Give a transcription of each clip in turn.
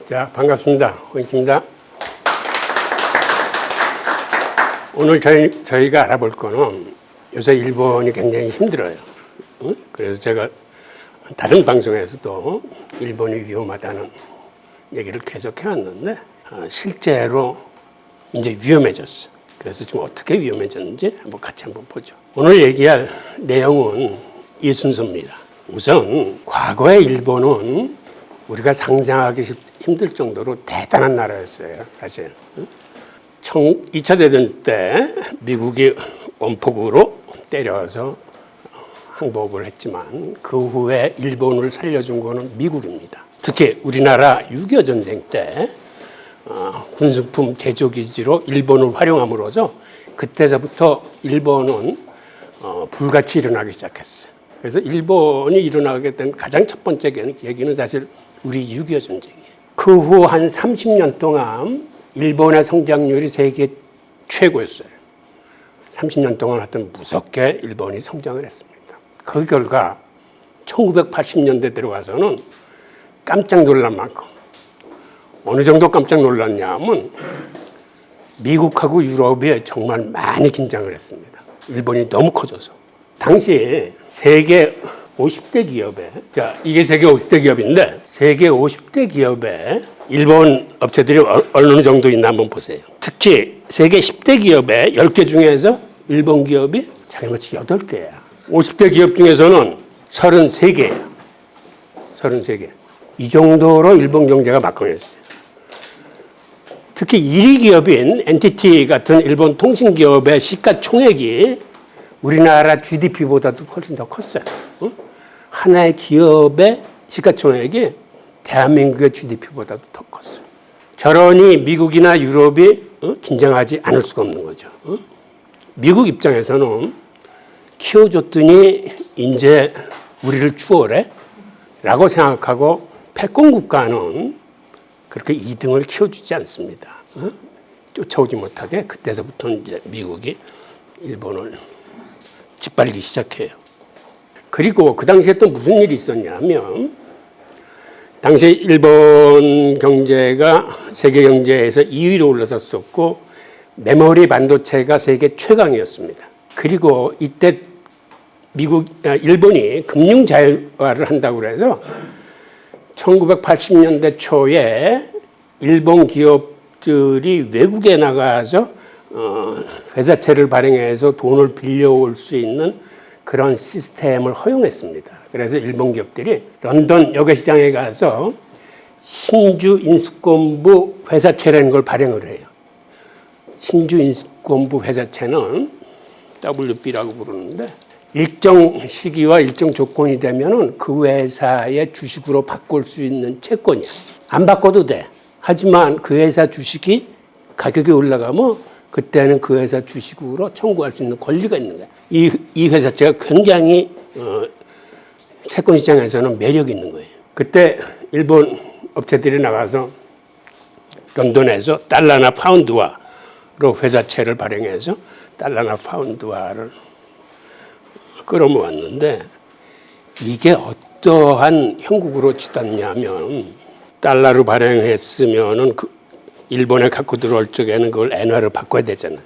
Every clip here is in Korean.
자, 반갑습니다. 호잉입니다. 오늘 저희가 알아볼 거는 요새 일본이 굉장히 힘들어요. 그래서 제가 다른 방송에서도 일본이 위험하다는 얘기를 계속 해왔는데 실제로 이제 위험해졌어요. 그래서 지금 어떻게 위험해졌는지 같이 한번 보죠. 오늘 얘기할 내용은 이 순서입니다. 우선 과거의 일본은 우리가 상상하기 힘들 정도로 대단한 나라였어요, 사실. 2차 대전 때 미국이 원폭으로 때려서 항복을 했지만 그 후에 일본을 살려준 거는 미국입니다. 특히 우리나라 6.25 전쟁 때 군수품 제조기지로 일본을 활용함으로써 그때서부터 일본은 불같이 일어나기 시작했어요. 그래서 일본이 일어나게 된 가장 첫 번째 계기는 사실 우리 6.25 전쟁이에요. 그 후 한 30년 동안 일본의 성장률이 세계 최고였어요. 30년 동안 하여튼 무섭게 일본이 성장을 했습니다. 그 결과 1980년대 들어가서는 깜짝 놀랄 만큼 어느 정도 깜짝 놀랐냐면 미국하고 유럽이 정말 많이 긴장을 했습니다. 일본이 너무 커져서. 당시 세계 50대 기업에, 자, 이게 세계 50대 기업인데, 세계 50대 기업에 일본 업체들이 어느 정도 있나 한번 보세요. 특히 세계 10대 기업에 10개 중에서 일본 기업이 자그마치 8개야. 50대 기업 중에서는 33개야. 33개. 이 정도로 일본 경제가 막강했어요. 특히 1위 기업인 NTT 같은 일본 통신기업의 시가총액이 우리나라 GDP보다도 훨씬 더 컸어요. 하나의 기업의 시가총액이 대한민국의 GDP보다도 더 컸어요. 저러니 미국이나 유럽이 긴장하지 않을 수가 없는 거죠. 미국 입장에서는 키워줬더니 이제 우리를 추월해? 라고 생각하고 패권 국가는 그렇게 2등을 키워주지 않습니다. 쫓아오지 못하게 그때서부터 이제 미국이 일본을 짓밟기 시작해요. 그리고 그 당시에 또 무슨 일이 있었냐면 당시 일본 경제가 세계 경제에서 2위로 올라섰었고 메모리 반도체가 세계 최강이었습니다. 그리고 이때 일본이 금융 자유화를 한다고 해서 1980년대 초에 일본 기업들이 외국에 나가서 회사채를 발행해서 돈을 빌려올 수 있는 그런 시스템을 허용했습니다. 그래서 일본 기업들이 런던 여객시장에 가서 신주 인수권부 회사채라는 걸 발행을 해요. 신주 인수권부 회사채는 WB라고 부르는데 일정 시기와 일정 조건이 되면은 그 회사의 주식으로 바꿀 수 있는 채권이야. 안 바꿔도 돼. 하지만 그 회사 주식이 가격이 올라가면 그때는 그 회사 주식으로 청구할 수 있는 권리가 있는 거야. 이 회사채가 굉장히 채권 시장에서는 매력이 있는 거예요. 그때 일본 업체들이 나가서 런던에서 달러나 파운드화로 회사채를 발행해서 달러나 파운드화를 끌어모았는데 이게 어떠한 형국으로 치닫냐면 달러로 발행했으면은 일본에 갖고 들어올 적에는 그걸 엔화로 바꿔야 되잖아요.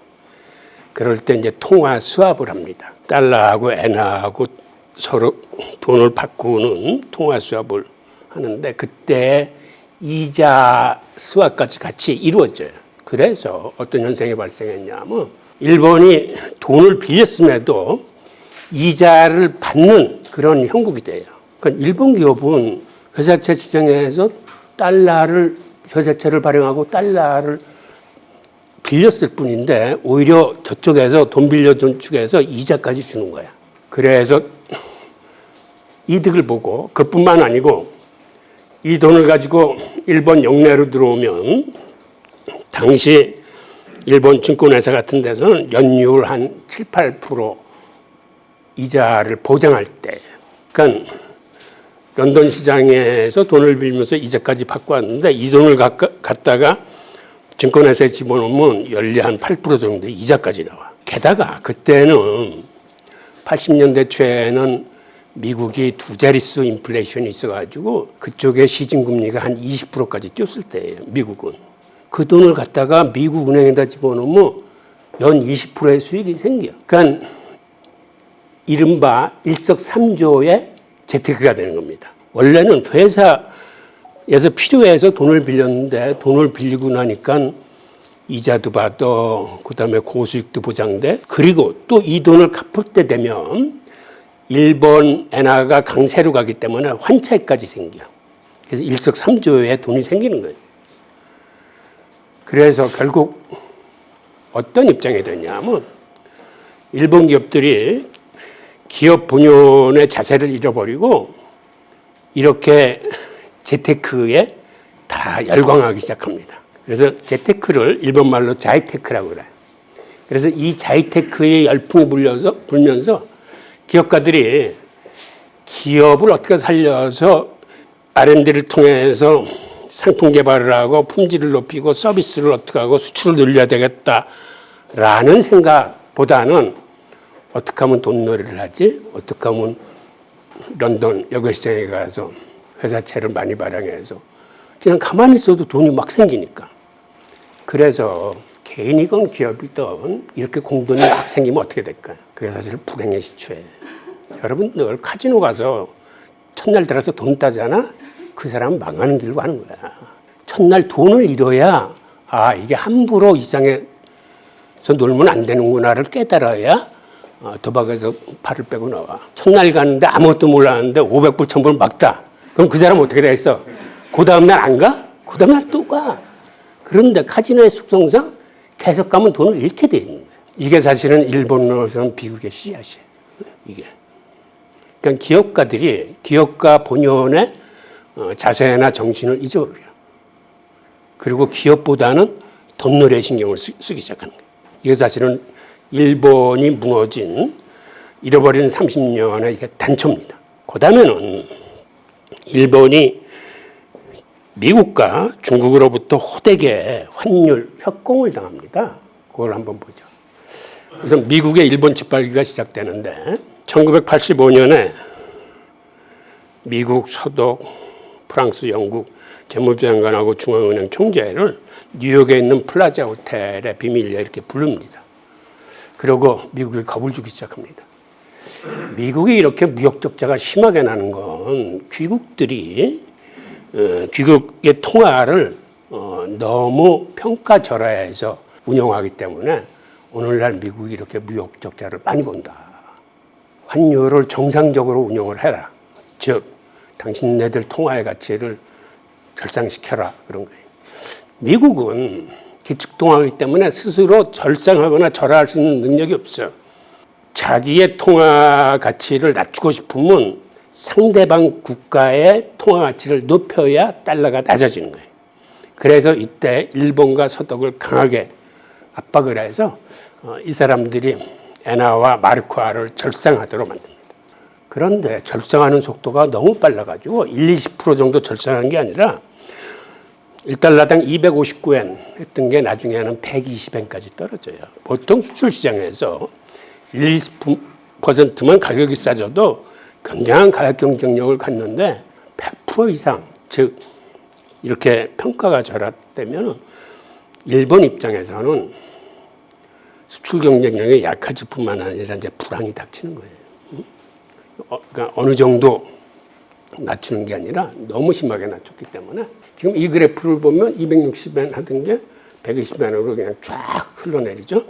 그럴 때 이제 통화 수합을 합니다. 달러하고 엔화하고 서로 돈을 바꾸는 통화 수합을 하는데 그때 이자 수합까지 같이 이루어져요. 그래서 어떤 현상이 발생했냐면 일본이 돈을 빌렸음에도 이자를 받는 그런 형국이 돼요. 그러니까 일본 기업은 회사채 시장에서 회사채를 발행하고 달러를 빌렸을 뿐인데 오히려 저쪽에서 돈 빌려준 측에서 이자까지 주는 거야. 그래서 이득을 보고 그뿐만 아니고 이 돈을 가지고 일본 영내로 들어오면 당시 일본 증권회사 같은 데서는 연율 한 7, 8% 이자를 보장할 때 그러니까 런던 시장에서 돈을 빌면서 이자까지 받고 왔는데 이 돈을 갖다가 증권회사에 집어넣으면 연리 한 8% 정도 이자까지 나와. 게다가 그때는 80년대 초에는 미국이 두 자릿수 인플레이션이 있어가지고 그쪽에 시중금리가 한 20%까지 뛰었을 때예요. 미국은. 그 돈을 갖다가 미국 은행에다 집어넣으면 연 20%의 수익이 생겨. 그러니까 이른바 일석삼조의 재테크가 되는 겁니다. 원래는 회사에서 필요해서 돈을 빌렸는데 돈을 빌리고 나니까 이자도 받아, 그다음에 고수익도 보장돼. 그리고 또 이 돈을 갚을 때 되면 일본 엔화가 강세로 가기 때문에 환차익까지 생겨. 그래서 일석삼조의 돈이 생기는 거예요. 그래서 결국 어떤 입장이 되냐면 일본 기업들이 기업 본연의 자세를 잃어버리고 이렇게 재테크에 다 열광하기 시작합니다. 그래서 재테크를 일본 말로 자이테크라고 그래요. 그래서 이 자이테크의 열풍이 불면서 기업가들이 기업을 어떻게 살려서 R&D를 통해서 상품 개발을 하고 품질을 높이고 서비스를 어떻게 하고 수출을 늘려야 되겠다라는 생각보다는 어떻게 하면 돈놀이를 하지? 어떻게 하면 런던 여객시장에 가서 회사채를 많이 발행해서 그냥 가만히 있어도 돈이 막 생기니까. 그래서 개인이건 기업이든 이렇게 공돈이 막 생기면 어떻게 될까요? 그게 사실 불행의 시초예요. 여러분들 카지노 가서 첫날 들어서 돈 따잖아? 그 사람은 망하는 길로 가는 거야. 첫날 돈을 잃어야 이게 함부로 이 세상에서 놀면 안 되는구나를 깨달아야 도박에서 팔을 빼고 나와. 첫날 갔는데 아무것도 몰랐는데 500불, 1000불 막다. 그럼 그 사람 어떻게 되겠어? 그 다음날 안 가? 그 다음날 또 가. 그런데 카지노의 속성상 계속 가면 돈을 잃게 돼 있는 거예요. 이게 사실은 일본으로서는 비극의 씨앗이에요. 이게. 그러니까 기업가들이 기업가 본연의 자세나 정신을 잊어버려요. 그리고 기업보다는 돈놀이에 신경을 쓰기 시작하는 거예요. 이게 사실은 일본이 무너진 잃어버린 30년의 이게 단초입니다. 그 다음에는 일본이 미국과 중국으로부터 호되게 환율 협공을 당합니다. 그걸 한번 보죠. 우선 미국의 일본 짓밟기가 시작되는데 1985년에 미국, 서독, 프랑스, 영국 재무장관하고 중앙은행 총재를 뉴욕에 있는 플라자 호텔의 비밀리에 이렇게 부릅니다. 그리고 미국이 겁을 주기 시작합니다. 미국이 이렇게 무역 적자가 심하게 나는 건 귀국의 통화를 너무 평가절하해서 운영하기 때문에 오늘날 미국이 이렇게 무역 적자를 많이 본다. 환율을 정상적으로 운영을 해라. 즉 당신네들 통화의 가치를 절상시켜라. 그런 거예요. 미국은 기축통화이기 때문에 스스로 절상하거나 절하할 수 있는 능력이 없어요. 자기의 통화 가치를 낮추고 싶으면 상대방 국가의 통화 가치를 높여야 달러가 낮아지는 거예요. 그래서 이때 일본과 서독을 강하게 압박을 해서 이 사람들이 엔화와 마르크화를 절상하도록 만듭니다. 그런데 절상하는 속도가 너무 빨라가지고 20% 정도 절상한 게 아니라 1달러당 259엔 했던 게 나중에는 120엔까지 떨어져요. 보통 수출 시장에서 20%만 가격이 싸져도 굉장한 가격 경쟁력을 갖는데 100% 이상, 즉 이렇게 평가가 절하되면 일본 입장에서는 수출 경쟁력이 약해질 뿐만 아니라 이제 불황이 닥치는 거예요. 그러니까 어느 정도 낮추는 게 아니라 너무 심하게 낮췄기 때문에 지금 이 그래프를 보면 260엔 하던 게 120엔으로 그냥 쫙 흘러내리죠.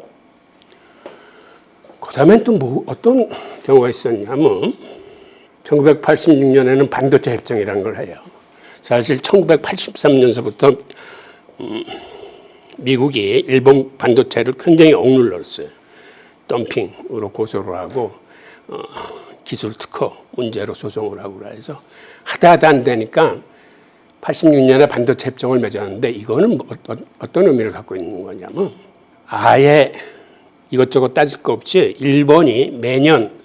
그 다음엔 또 어떤 경우가 있었냐면 1986년에는 반도체 협정이라는 걸 해요. 사실 1983년서부터 미국이 일본 반도체를 굉장히 억눌렀어요. 덤핑으로 고소를 하고 기술 특허 문제로 소송을 하고 그래서 하다 안 되니까 86년에 반도체 협정을 맺었는데 이거는 어떤 의미를 갖고 있는 거냐면 아예 이것저것 따질 거 없이 일본이 매년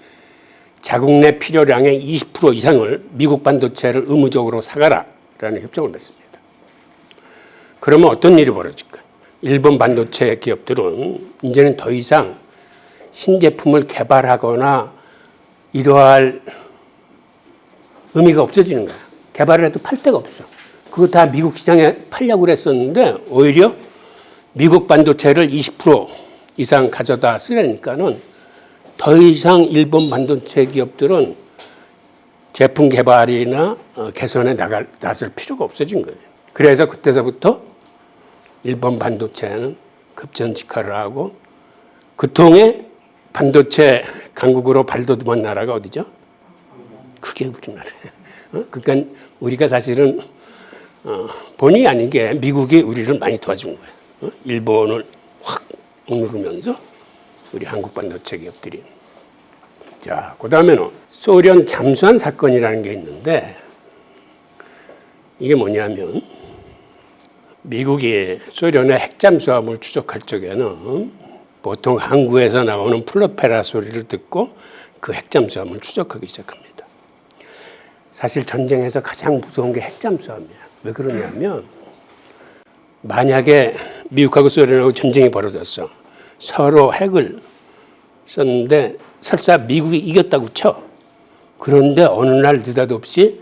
자국 내 필요량의 20% 이상을 미국 반도체를 의무적으로 사가라라는 협정을 맺습니다. 그러면 어떤 일이 벌어질까요? 일본 반도체 기업들은 이제는 더 이상 신제품을 개발하거나 이러할 의미가 없어지는 거야. 개발을 해도 팔 데가 없어. 그거 다 미국 시장에 팔려고 그랬었는데 오히려 미국 반도체를 20% 이상 가져다 쓰려니까는 더 이상 일본 반도체 기업들은 제품 개발이나 개선에 나설 필요가 없어진 거예요. 그래서 그때서부터 일본 반도체는 급전직하를 하고 그통의 반도체 강국으로 발돋움한 나라가 어디죠? 그게 우리나라예요. 그러니까 우리가 사실은 본의 아니게 미국이 우리를 많이 도와준 거예요. 일본을 확 억누르면서 우리 한국 반도체 기업들이. 자, 그 다음에는 소련 잠수함 사건이라는 게 있는데 이게 뭐냐면 미국이 소련의 핵잠수함을 추적할 적에는 보통 항구에서 나오는 플로펠러 소리를 듣고 그 핵잠수함을 추적하기 시작합니다. 사실 전쟁에서 가장 무서운 게 핵잠수함이에요. 왜 그러냐면 만약에 미국하고 소련하고 전쟁이 벌어졌어. 서로 핵을 썼는데 설사 미국이 이겼다고 쳐. 그런데 어느 날 느닷없이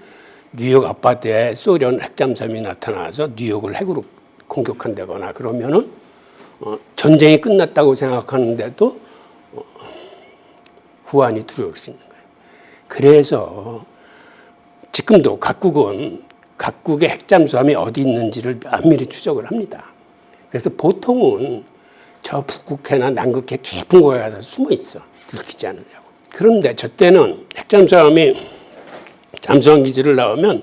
뉴욕 아파트에 소련 핵잠수함이 나타나서 뉴욕을 핵으로 공격한다거나 그러면은 전쟁이 끝났다고 생각하는데도 후환이 두려울 수 있는 거예요. 그래서 지금도 각국은 각국의 핵잠수함이 어디 있는지를 면밀히 추적을 합니다. 그래서 보통은 저 북극해나 남극해 깊은 곳에 가서 숨어 있어. 들키지 않으려고. 그런데 저 때는 핵잠수함이 잠수함 기지를 나오면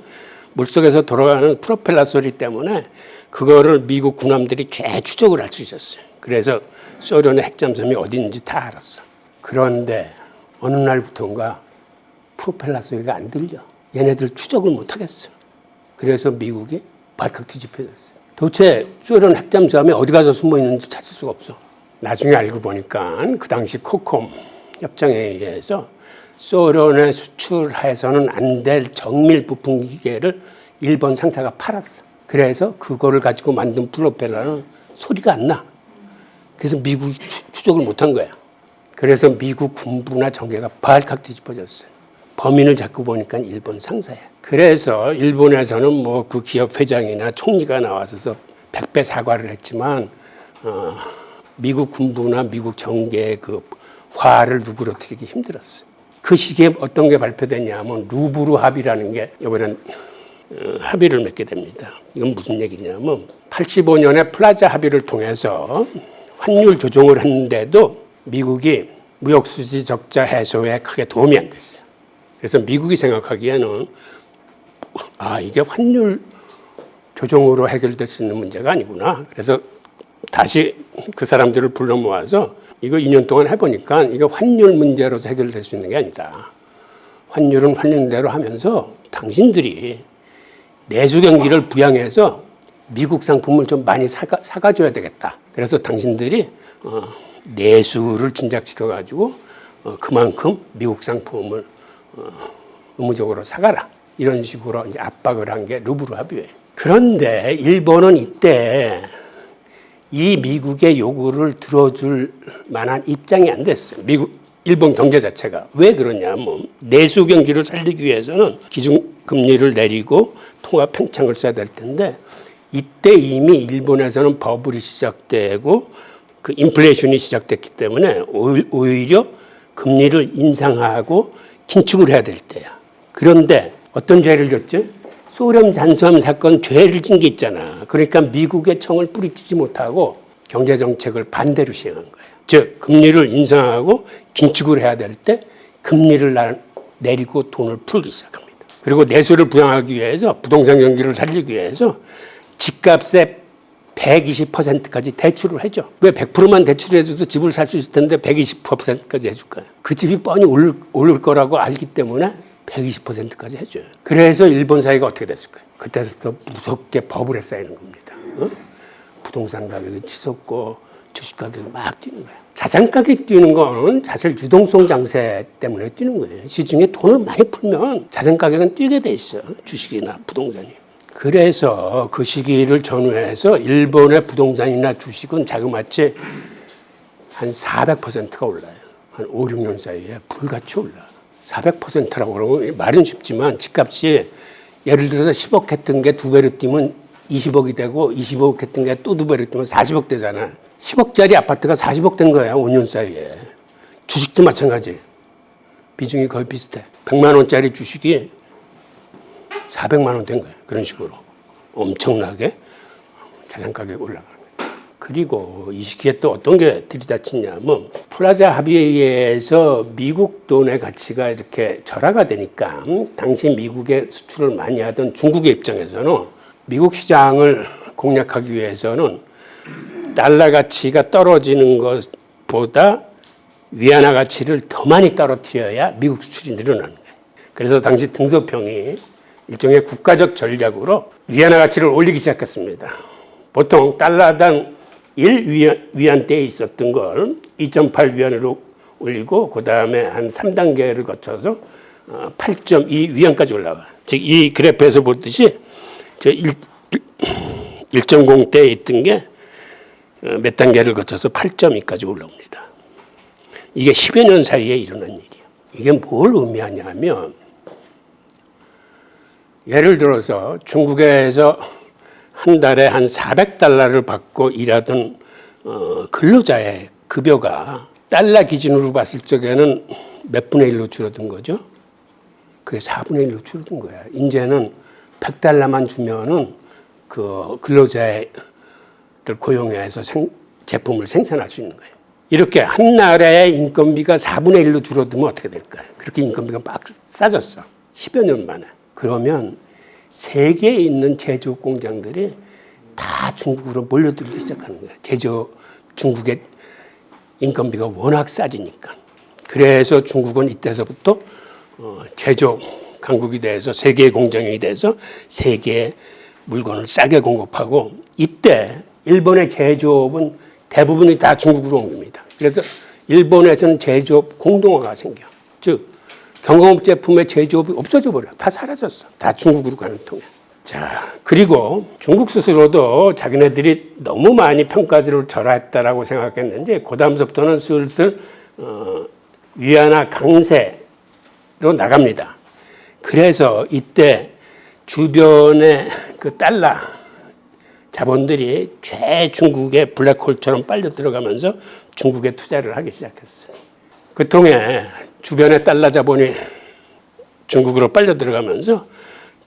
물속에서 돌아가는 프로펠러 소리 때문에 그거를 미국 군함들이 추적을 할 수 있었어요. 그래서 소련의 핵잠수함이 어디 있는지 다 알았어. 그런데 어느 날부터인가 프로펠러 소리가 안 들려. 얘네들 추적을 못 하겠어. 그래서 미국이 발칵 뒤집혀졌어요. 도대체 소련 핵잠수함이 어디 가서 숨어 있는지 찾을 수가 없어. 나중에 알고 보니까 그 당시 코콤 협정에 의해서 소련에 수출해서는 안 될 정밀 부품 기계를 일본 상사가 팔았어. 그래서 그거를 가지고 만든 프로펠러는 소리가 안 나. 그래서 미국이 추적을 못한 거야. 그래서 미국 군부나 정계가 발칵 뒤집어졌어요. 범인을 잡고 보니까 일본 상사야. 그래서 일본에서는 뭐 그 기업 회장이나 총리가 나와서 100배 사과를 했지만 미국 군부나 미국 정계의 그 화를 누그러뜨리기 힘들었어요. 그 시기에 어떤 게 발표됐냐면 루브르 합의라는 게 이번엔 합의를 맺게 됩니다. 이건 무슨 얘기냐면 85년에 플라자 합의를 통해서 환율 조정을 했는데도 미국이 무역수지 적자 해소에 크게 도움이 안 됐어요. 그래서 미국이 생각하기에는 이게 환율 조정으로 해결될 수 있는 문제가 아니구나. 그래서 다시 그 사람들을 불러 모아서 이거 2년 동안 해보니까 이거 환율 문제로서 해결될 수 있는 게 아니다. 환율은 환율대로 하면서 당신들이 내수 경기를 부양해서 미국 상품을 좀 많이 사가줘야 되겠다. 그래서 당신들이 내수를 진작시켜가지고 그만큼 미국 상품을 의무적으로 사가라. 이런 식으로 이제 압박을 한 게 루브르 합의예요. 그런데 일본은 이때 이 미국의 요구를 들어줄 만한 입장이 안 됐어요. 일본 경제 자체가. 왜 그러냐면 내수 경기를 살리기 위해서는 기준금리를 내리고 통화 팽창을 써야 될 텐데 이때 이미 일본에서는 버블이 시작되고 그 인플레이션이 시작됐기 때문에 오히려 금리를 인상하고 긴축을 해야 될 때야. 그런데 어떤 죄를 졌죠? 소련 잠수함 사건 죄를 진 게 있잖아. 그러니까 미국의 청을 뿌리치지 못하고 경제정책을 반대로 시행한 거예요. 즉 금리를 인상하고 긴축을 해야 될 때 금리를 내리고 돈을 풀기 시작합니다. 그리고 내수를 부양하기 위해서 부동산 경기를 살리기 위해서 집값의 120%까지 대출을 해줘. 왜 100%만 대출해줘도 집을 살 수 있을 텐데 120%까지 해줄까요? 그 집이 뻔히 오를 거라고 알기 때문에 120%까지 해줘요. 그래서 일본 사회가 어떻게 됐을까요? 그때부터 무섭게 버블에 쌓이는 겁니다. 부동산 가격이 치솟고 주식 가격이 막 뛰는 거예요. 자산 가격이 뛰는 거는 사실 유동성 장세 때문에 뛰는 거예요. 시중에 돈을 많이 풀면 자산 가격은 뛰게 돼 있어요. 주식이나 부동산이. 그래서 그 시기를 전후해서 일본의 부동산이나 주식은 자그마치 한 400%가 올라요. 한 5, 6년 사이에 불같이 올라. 400%라고 그러면 말은 쉽지만 집값이 예를 들어서 10억 했던 게 2배로 뛰면 20억이 되고 20억 했던 게 또 2배로 뛰면 40억 되잖아. 10억짜리 아파트가 40억 된 거야, 5년 사이에. 주식도 마찬가지. 비중이 거의 비슷해. 100만 원짜리 주식이 400만 원 된 거야. 그런 식으로. 엄청나게 자산 가격이 올라가는 거야. 그리고 이 시기에 또 어떤 게 들이닥치냐면 플라자 합의에서 미국 돈의 가치가 이렇게 절하가 되니까 당시 미국에 수출을 많이 하던 중국의 입장에서는 미국 시장을 공략하기 위해서는 달러 가치가 떨어지는 것보다 위안화 가치를 더 많이 떨어뜨려야 미국 수출이 늘어나는 거예요. 그래서 당시 등소평이 일종의 국가적 전략으로 위안화 가치를 올리기 시작했습니다. 보통 달러당 1위안대에 있었던 걸 2.8위안으로 올리고 그 다음에 한 3단계를 거쳐서 8.2위안까지 올라가. 즉 이 그래프에서 보듯이 1.0대에 있던 게 몇 단계를 거쳐서 8.2까지 올라옵니다. 이게 10여 년 사이에 일어난 일이에요. 이게 뭘 의미하냐면 예를 들어서 중국에서 한 달에 한 400달러를 받고 일하던 근로자의 급여가 달러 기준으로 봤을 적에는 몇 분의 1로 줄어든 거죠? 그게 4분의 1로 줄어든 거야. 이제는 100달러만 주면은 그 근로자를 고용해서 제품을 생산할 수 있는 거예요. 이렇게 한 나라의 인건비가 4분의 1로 줄어들면 어떻게 될까요? 그렇게 인건비가 막 싸졌어. 10여 년 만에. 그러면 세계에 있는 제조업 공장들이 다 중국으로 몰려들기 시작하는 거예요. 중국의 인건비가 워낙 싸지니까. 그래서 중국은 이때서부터 제조업 강국이 돼서 세계의 공장이 돼서 세계의 물건을 싸게 공급하고 이때 일본의 제조업은 대부분이 다 중국으로 옮깁니다. 그래서 일본에서는 제조업 공동화가 생겨. 즉 경공업 제품의 제조업이 없어져 버려. 다 사라졌어. 다 중국으로 가는 통에. 자, 그리고 중국 스스로도 자기네들이 너무 많이 평가지를 절하했다라고 생각했는지 그 다음부터는 슬슬 위안화 강세로 나갑니다. 그래서 이때 주변의 그 달러 자본들이 중국의 블랙홀처럼 빨려 들어가면서 중국에 투자를 하기 시작했어요. 그 통해 주변의 달러 자본이 중국으로 빨려 들어가면서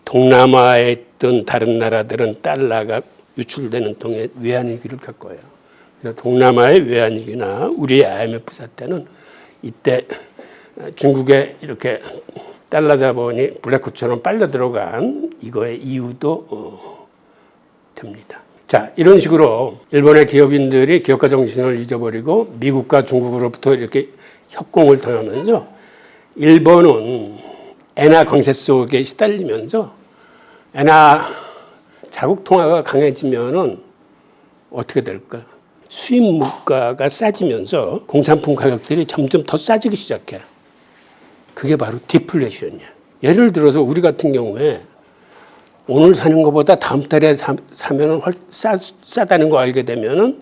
동남아에 있던 다른 나라들은 달러가 유출되는 통해 외환위기를 겪어요. 그래서 동남아의 외환위기나 우리의 IMF 사태는 이때 중국에 이렇게 달러 자본이 블랙홀처럼 빨려 들어간 이거의 이유도 됩니다. 자, 이런 식으로 일본의 기업인들이 기업가 정신을 잊어버리고 미국과 중국으로부터 이렇게 협공을 당하면서 일본은 엔화 강세 속에 시달리면서 엔화 자국 통화가 강해지면은 어떻게 될까? 수입 물가가 싸지면서 공산품 가격들이 점점 더 싸지기 시작해. 그게 바로 디플레이션이야. 예를 들어서 우리 같은 경우에 오늘 사는 것보다 다음 달에 사면은 싸다는 거 알게 되면은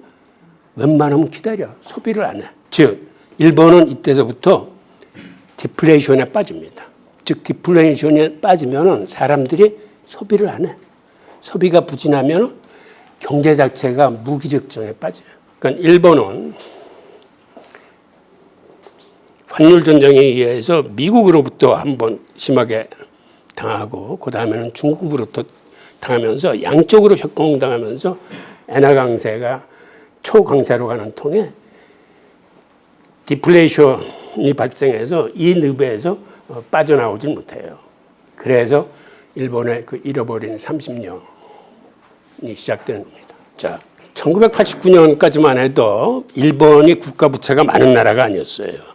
웬만하면 기다려. 소비를 안 해. 즉, 일본은 이때서부터 디플레이션에 빠집니다. 즉, 디플레이션에 빠지면은 사람들이 소비를 안 해. 소비가 부진하면 경제 자체가 무기력증에 빠져요. 그러니까 일본은 환율 전쟁에 의해서 미국으로부터 한번 심하게 당하고 그 다음에는 중국으로부터 당하면서 양쪽으로 협공당하면서 엔화 강세가 초강세로 가는 통에 디플레이션이 발생해서 이 늪에서 빠져나오지 못해요. 그래서 일본의 그 잃어버린 30년이 시작되는 겁니다. 자, 1989년까지만 해도 일본이 국가 부채가 많은 나라가 아니었어요.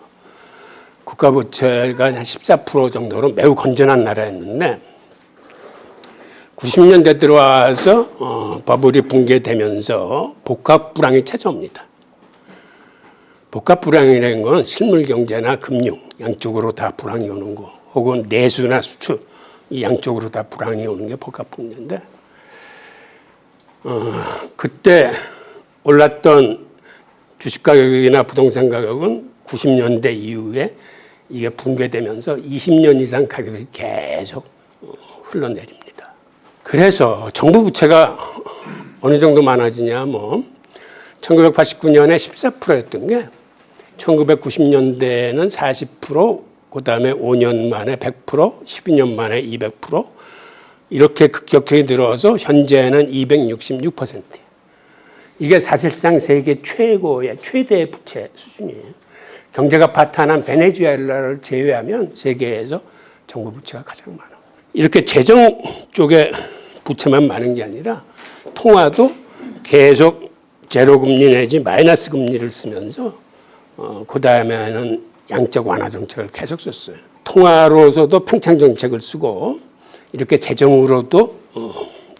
국가 부채가 한 14% 정도로 매우 건전한 나라였는데 90년대 들어와서 버블이 붕괴되면서 복합 불황이 찾아옵니다. 복합 불황이라는 건 실물 경제나 금융 양쪽으로 다 불황이 오는 거, 혹은 내수나 수출 이 양쪽으로 다 불황이 오는 게 복합 붕괴인데 그때 올랐던 주식 가격이나 부동산 가격은 90년대 이후에 이게 붕괴되면서 20년 이상 가격이 계속 흘러내립니다. 그래서 정부 부채가 어느 정도 많아지냐, 1989년에 14%였던 게 1990년대에는 40%, 그 다음에 5년 만에 100%, 12년 만에 200%, 이렇게 급격하게 늘어서 현재는 266%. 이게 사실상 세계 최대의 부채 수준이에요. 경제가 파탄한 베네수엘라를 제외하면 세계에서 정부 부채가 가장 많아요. 이렇게 재정 쪽에 부채만 많은 게 아니라 통화도 계속 제로 금리 내지 마이너스 금리를 쓰면서 그 다음에는 양적 완화 정책을 계속 썼어요. 통화로서도 팽창 정책을 쓰고 이렇게 재정으로도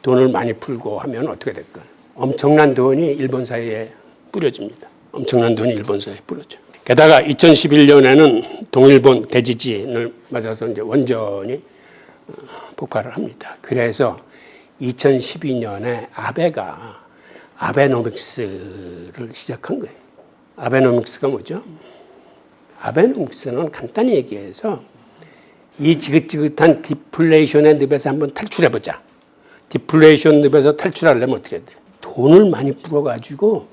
돈을 많이 풀고 하면 어떻게 될까요? 엄청난 돈이 일본 사회에 뿌려집니다. 엄청난 돈이 일본 사회에 뿌려져. 게다가 2011년에는 동일본 대지진을 맞아서 이제 원전이 폭발을 합니다. 그래서 2012년에 아베가 아베노믹스를 시작한 거예요. 아베노믹스가 뭐죠? 아베노믹스는 간단히 얘기해서 이 지긋지긋한 디플레이션의 늪에서 한번 탈출해보자. 디플레이션 늪에서 탈출하려면 어떻게 돼? 돈을 많이 풀어가지고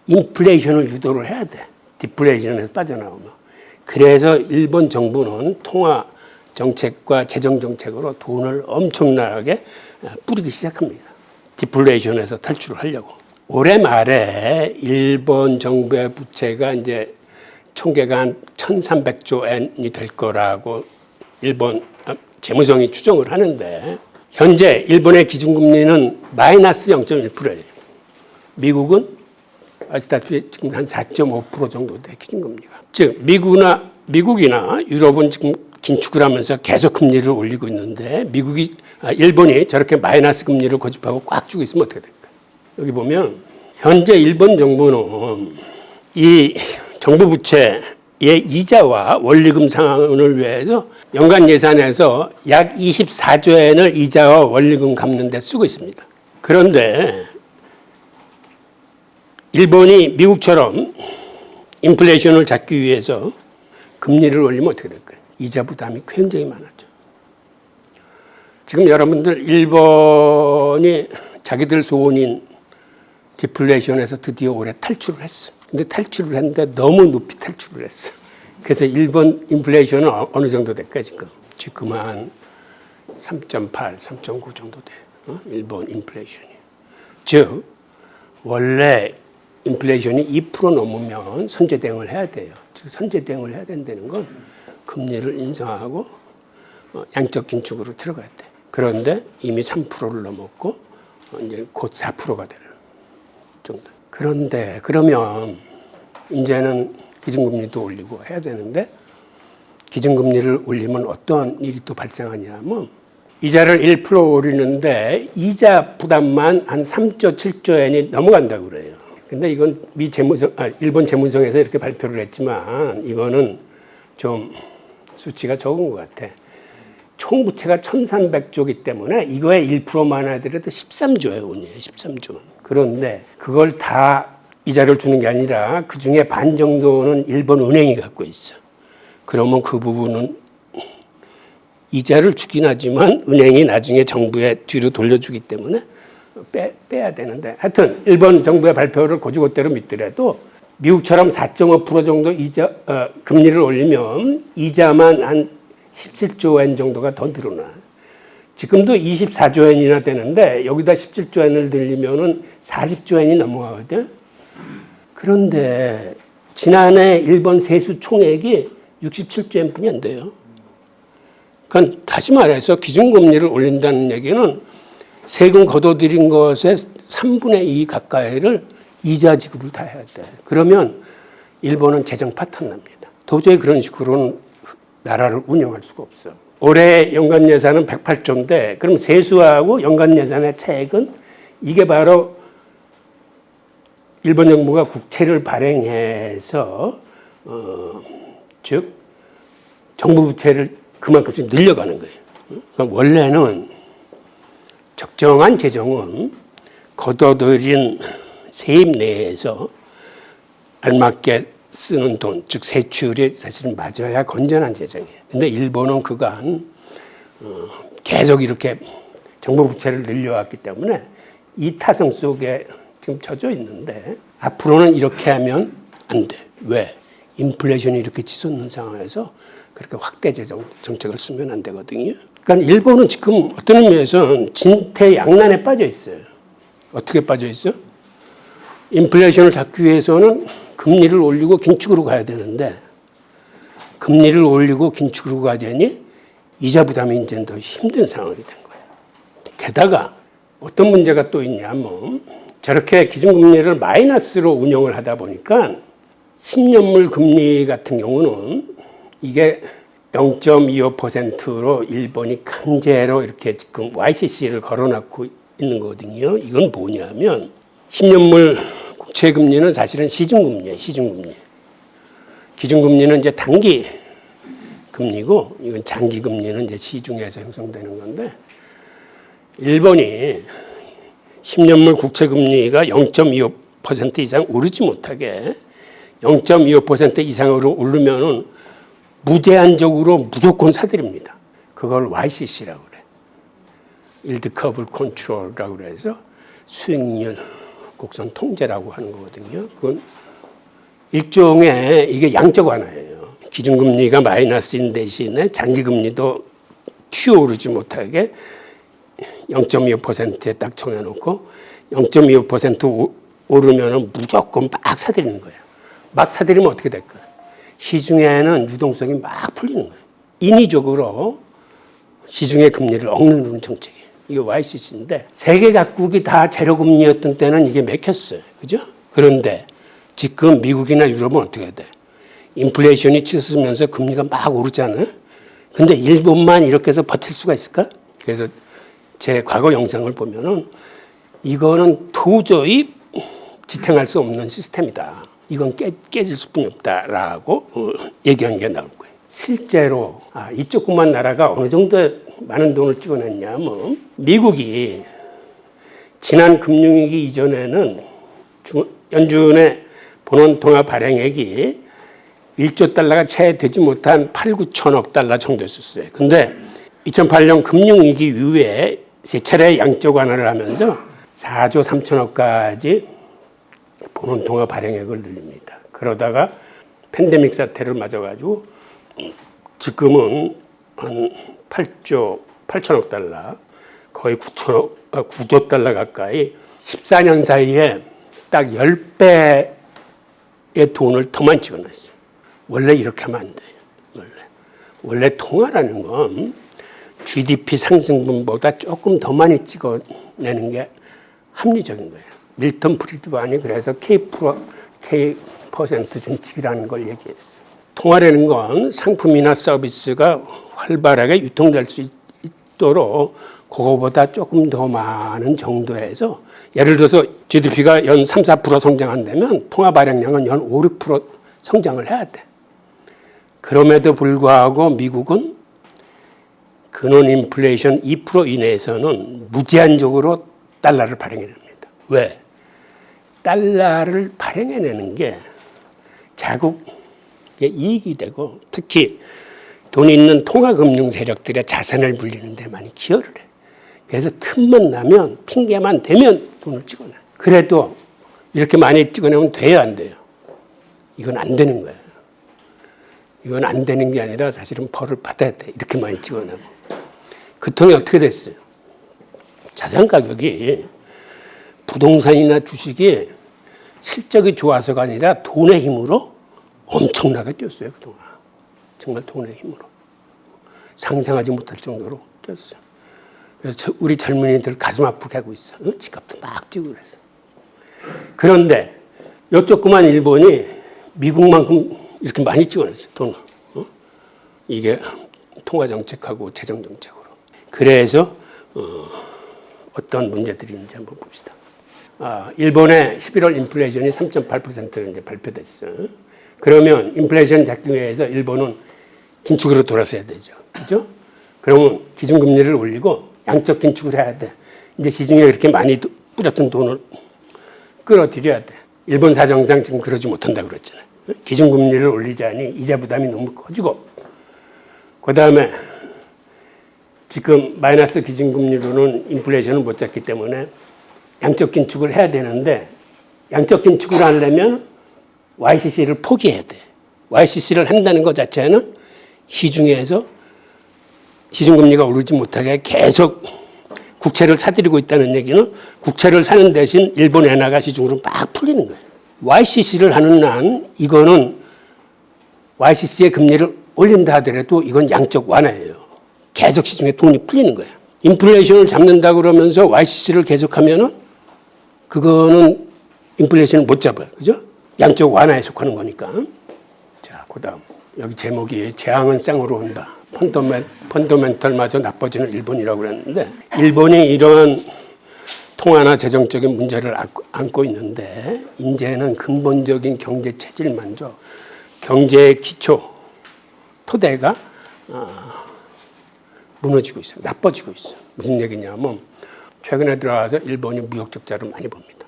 인플레이션을 유도를 해야 돼. 디플레이션에서 빠져나오면. 그래서 일본 정부는 통화 정책과 재정 정책으로 돈을 엄청나게 뿌리기 시작합니다. 디플레이션에서 탈출을 하려고. 올해 말에 일본 정부의 부채가 이제 총계가 한 1,300조 엔이 될 거라고 일본 재무성이 추정을 하는데 현재 일본의 기준금리는 마이너스 0.1%예요. 미국은 아시다시피 지금 한 4.5% 정도 돼 기준금리가. 즉 미국이나 유럽은 지금 긴축을 하면서 계속 금리를 올리고 있는데 일본이 저렇게 마이너스 금리를 고집하고 꽉 주고 있으면 어떻게 될까? 여기 보면 현재 일본 정부는 이 정부 부채의 이자와 원리금 상환을 위해서 연간 예산에서 약 24조 엔을 이자와 원리금 갚는 데 쓰고 있습니다. 그런데 일본이 미국처럼 인플레이션을 잡기 위해서 금리를 올리면 어떻게 될까요? 이자 부담이 굉장히 많아져. 지금 여러분들 일본이 자기들 소원인 디플레이션에서 드디어 올해 탈출을 했어. 근데 탈출을 했는데 너무 높이 탈출을 했어. 그래서 일본 인플레이션은 어느 정도 될까 지금? 지금 한 3.8, 3.9 정도 돼. 일본 인플레이션이. 즉 원래 인플레이션이 2% 넘으면 선제 대응을 해야 돼요. 즉 선제 대응을 해야 된다는 건 금리를 인상하고 양적 긴축으로 들어가야 돼. 그런데 이미 3%를 넘었고 이제 곧 4%가 될 정도. 그런데 그러면 이제는 기준금리도 올리고 해야 되는데 기준금리를 올리면 어떤 일이 또 발생하냐면 이자를 1% 올리는데 이자 부담만 한 3조 7조 엔이 넘어간다고 그래요. 근데 이건 일본 재무성에서 이렇게 발표를 했지만 이거는 좀 수치가 적은 것 같아. 총 부채가 1,300조이기 때문에 이거에 1%만 하더라도 13조의 원이에요. 13조. 그런데 그걸 다 이자를 주는 게 아니라 그중에 반 정도는 일본 은행이 갖고 있어. 그러면 그 부분은 이자를 주긴 하지만 은행이 나중에 정부에 뒤로 돌려주기 때문에 빼야 되는데 하여튼 일본 정부의 발표를 고지고대로 믿더라도 미국처럼 4.5% 정도 금리를 올리면 이자만 한 17조 엔 정도가 더 늘어나. 지금도 24조 엔이나 되는데 여기다 17조 엔을 늘리면은 40조 엔이 넘어가거든. 그런데 지난해 일본 세수 총액이 67조 엔뿐이 안 돼요. 그러니까 다시 말해서 기준금리를 올린다는 얘기는 세금 걷어들인 것의 3분의 2 가까이를 이자 지급을 다 해야 돼. 그러면 일본은 재정 파탄 납니다. 도저히 그런 식으로는 나라를 운영할 수가 없어. 올해 연간 예산은 108조인데 그럼 세수하고 연간 예산의 차액은 이게 바로 일본 정부가 국채를 발행해서 즉 정부 부채를 그만큼씩 늘려가는 거예요. 그러니까 원래는 적정한 재정은 걷어들인 세입 내에서 알맞게 쓰는 돈, 즉 세출이 사실은 맞아야 건전한 재정이에요. 근데 일본은 그간 계속 이렇게 정부 부채를 늘려왔기 때문에 이 타성 속에 지금 젖어 있는데 앞으로는 이렇게 하면 안 돼. 왜? 인플레이션이 이렇게 치솟는 상황에서 그렇게 확대 재정 정책을 쓰면 안 되거든요. 그러니까 일본은 지금 어떤 의미에서는 진퇴양난에 빠져 있어요. 어떻게 빠져 있어? 인플레이션을 잡기 위해서는 금리를 올리고 긴축으로 가야 되는데 금리를 올리고 긴축으로 가자니 이자 부담이 이제 더 힘든 상황이 된 거예요. 게다가 어떤 문제가 또 있냐면 저렇게 기준금리를 마이너스로 운영을 하다 보니까 10년물 금리 같은 경우는 이게 0.25%로 일본이 강제로 이렇게 지금 YCC를 걸어놓고 있는 거거든요. 이건 뭐냐면 10년물 국채 금리는 사실은 시중금리예요. 시중금리. 기준금리는 이제 단기 금리고 이건 장기 금리는 이제 시중에서 형성되는 건데 일본이 10년물 국채 금리가 0.25% 이상 오르지 못하게 0.25% 이상으로 오르면은 무제한적으로 무조건 사들입니다. 그걸 YCC라고 그래. Yield Curve Control라고 그래서 수익률 곡선 통제라고 하는 거거든요. 그건 일종의 이게 양적 완화예요. 기준금리가 마이너스인 대신에 장기금리도 튀어오르지 못하게 0.25%에 딱 정해놓고 0.25% 오르면은 무조건 막 사들이는 거예요. 막 사들이면 어떻게 될까? 시중에는 유동성이 막 풀리는 거예요. 인위적으로 시중의 금리를 억누르는 정책이에요. 이게 YCC인데 세계 각국이 다 제로금리였던 때는 이게 맥혔어요. 그죠? 그런데 지금 미국이나 유럽은 어떻게 돼? 인플레이션이 치솟으면서 금리가 막 오르잖아요. 근데 일본만 이렇게 해서 버틸 수가 있을까? 그래서 제 과거 영상을 보면은 이거는 도저히 지탱할 수 없는 시스템이다. 이건 깨질 수뿐이 없다라고 얘기한 게 나올 거예요. 실제로 이 조그만 나라가 어느 정도 많은 돈을 찍어냈냐면 미국이 지난 금융위기 이전에는 연준의 본원통화 발행액이 1조 달러가 채 되지 못한 8, 9천억 달러 정도였었어요. 근데 2008년 금융위기 이후에 세 차례 양적 완화를 하면서 4조 3천억까지 본원통화 발행액을 늘립니다. 그러다가 팬데믹 사태를 맞아가지고 지금은 한 8조 8천억 달러, 거의 9조 달러 가까이 14년 사이에 딱 10배의 돈을 더 많이 찍어냈어요. 원래 이렇게 하면 안 돼요. 원래 통화라는 건 GDP 상승분보다 조금 더 많이 찍어내는 게 합리적인 거예요. 밀턴 프리드만이 그래서 K% 증축이라는 걸 얘기했어요. 통화라는 건 상품이나 서비스가 활발하게 유통될 수 있도록 그거보다 조금 더 많은 정도에서 예를 들어서 GDP가 연 3, 4% 성장한다면 통화 발행량은 연 5, 6% 성장을 해야 돼. 그럼에도 불구하고 미국은 근원 인플레이션 2% 이내에서는 무제한적으로 달러를 발행해냅니다. 왜? 달러를 발행해내는 게 자국의 이익이 되고 특히 돈 있는 통화금융 세력들의 자산을 불리는 데 많이 기여를 해. 그래서 틈만 나면 핑계만 대면 돈을 찍어내. 그래도 이렇게 많이 찍어내면 돼야 안 돼요. 이건 안 되는 거예요. 이건 안 되는 게 아니라 사실은 벌을 받아야 돼. 이렇게 많이 찍어내면. 그 통이 어떻게 됐어요? 자산 가격이 부동산이나 주식이 실적이 좋아서가 아니라 돈의 힘으로 엄청나게 뛰었어요. 그동안. 정말 돈의 힘으로. 상상하지 못할 정도로 뛰었어요. 그래서 우리 젊은이들 가슴 아프게 하고 있어. 지갑도 막 뛰고 그래서. 그런데 요 조그만 일본이 미국만큼 이렇게 많이 찍어냈어요. 돈을. 이게 통화정책하고 재정정책으로. 그래서 어떤 문제들이 있는지 한번 봅시다. 일본의 11월 인플레이션이 3.8%로 이제 발표됐어요. 그러면 인플레이션 잡기 위해서 일본은 긴축으로 돌아서야 되죠. 그죠? 그러면 기준금리를 올리고 양적 긴축을 해야 돼. 이제 시중에 그렇게 많이 뿌렸던 돈을 끌어들여야 돼. 일본 사정상 지금 그러지 못한다고 그랬잖아요. 기준금리를 올리자니 이자 부담이 너무 커지고, 그 다음에 지금 마이너스 기준금리로는 인플레이션을 못 잡기 때문에 양적 긴축을 해야 되는데, 양적 긴축을 하려면 YCC를 포기해야 돼. YCC를 한다는 것 자체는 시중에서 기준금리가 오르지 못하게 계속 국채를 사들이고 있다는 얘기는 국채를 사는 대신 일본 엔화가 시중으로 막 풀리는 거예요. YCC를 하는 한 이거는 YCC의 금리를 올린다 하더라도 이건 양적 완화예요. 계속 시중에 돈이 풀리는 거예요. 인플레이션을 잡는다 그러면서 YCC를 계속하면은 그거는 인플레이션을 못 잡아요. 그죠? 양적 완화에 속하는 거니까. 자, 그 다음. 여기 제목이 재앙은 쌍으로 온다. 펀더멘털마저 나빠지는 일본이라고 그랬는데, 일본이 이러한 통화나 재정적인 문제를 안고 있는데, 이제는 근본적인 경제 체질만저 경제의 기초, 토대가 무너지고 있어요. 나빠지고 있어요. 무슨 얘기냐면, 최근에 들어와서 일본이 무역 적자를 많이 봅니다.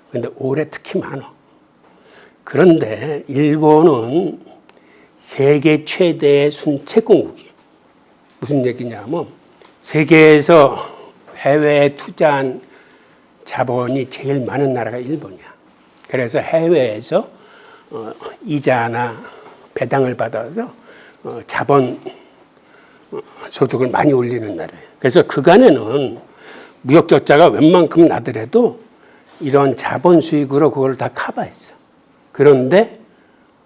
그런데 올해 특히 많아. 그런데 일본은 세계 최대의 순채공국이에요. 무슨 얘기냐면 세계에서 해외에 투자한 자본이 제일 많은 나라가 일본이야. 그래서 해외에서 이자나 배당을 받아서 자본 소득을 많이 올리는 나라예요. 그래서 그간에는 무역 적자가 웬만큼 나더라도 이런 자본 수익으로 그걸 다 커버했어. 그런데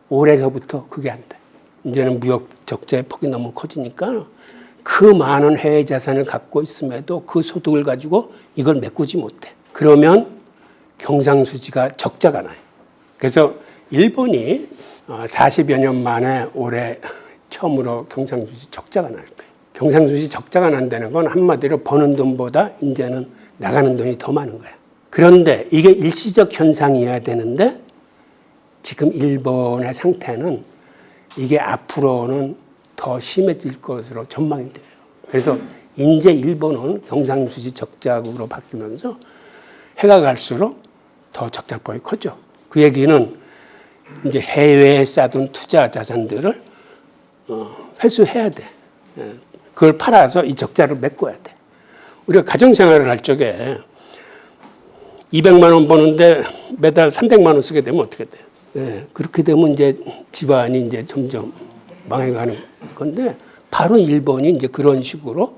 올해서부터 그게 안 돼. 이제는 무역 적자의 폭이 너무 커지니까 그 많은 해외 자산을 갖고 있음에도 그 소득을 가지고 이걸 메꾸지 못해. 그러면 경상수지가 적자가 나요. 그래서 일본이 40여 년 만에 올해 처음으로 경상수지 적자가 날 거예요. 경상수지 적자가 난다는 건 한마디로 버는 돈보다 이제는 나가는 돈이 더 많은 거야. 그런데 이게 일시적 현상이어야 되는데 지금 일본의 상태는 이게 앞으로는 더 심해질 것으로 전망이 돼요. 그래서 이제 일본은 경상수지 적자국으로 바뀌면서 해가 갈수록 더 적자폭이 커져. 그 얘기는 이제 해외에 쌓아둔 투자 자산들을 회수해야 돼. 그걸 팔아서 이 적자를 메꿔야 돼. 우리가 가정생활을 할 적에 200만 원 버는데 매달 300만 원 쓰게 되면 어떻게 돼요? 네, 그렇게 되면 이제 집안이 이제 점점 망해가는 건데, 바로 일본이 이제 그런 식으로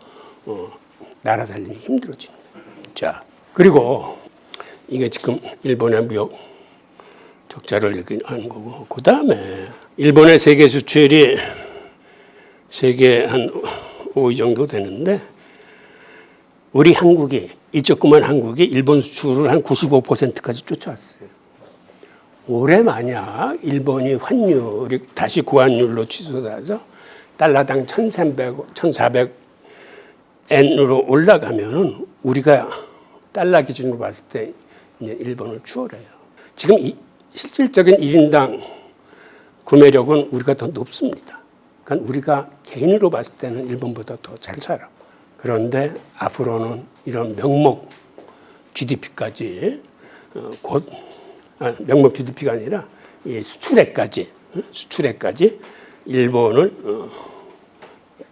나라 살림이 힘들어지는 거예요. 자, 그리고 이게 지금 일본의 무역 적자를 얘기하는 거고, 그 다음에 일본의 세계 수출이 세계 한 5위 정도 되는데, 우리 한국이, 이 조그만 한국이 일본 수출을 한 95%까지 쫓아왔어요. 올해 만약 일본이 환율이 다시 고환율로 취소돼서 달러당 1,400엔으로 올라가면은 우리가 달러 기준으로 봤을 때 이제 일본을 추월해요. 지금 실질적인 1인당 구매력은 우리가 더 높습니다. 그러니까 우리가 개인으로 봤을 때는 일본보다 더 잘 살아. 그런데 앞으로는 이런 명목 GDP까지 곧 명목 GDP가 아니라 수출액까지 일본을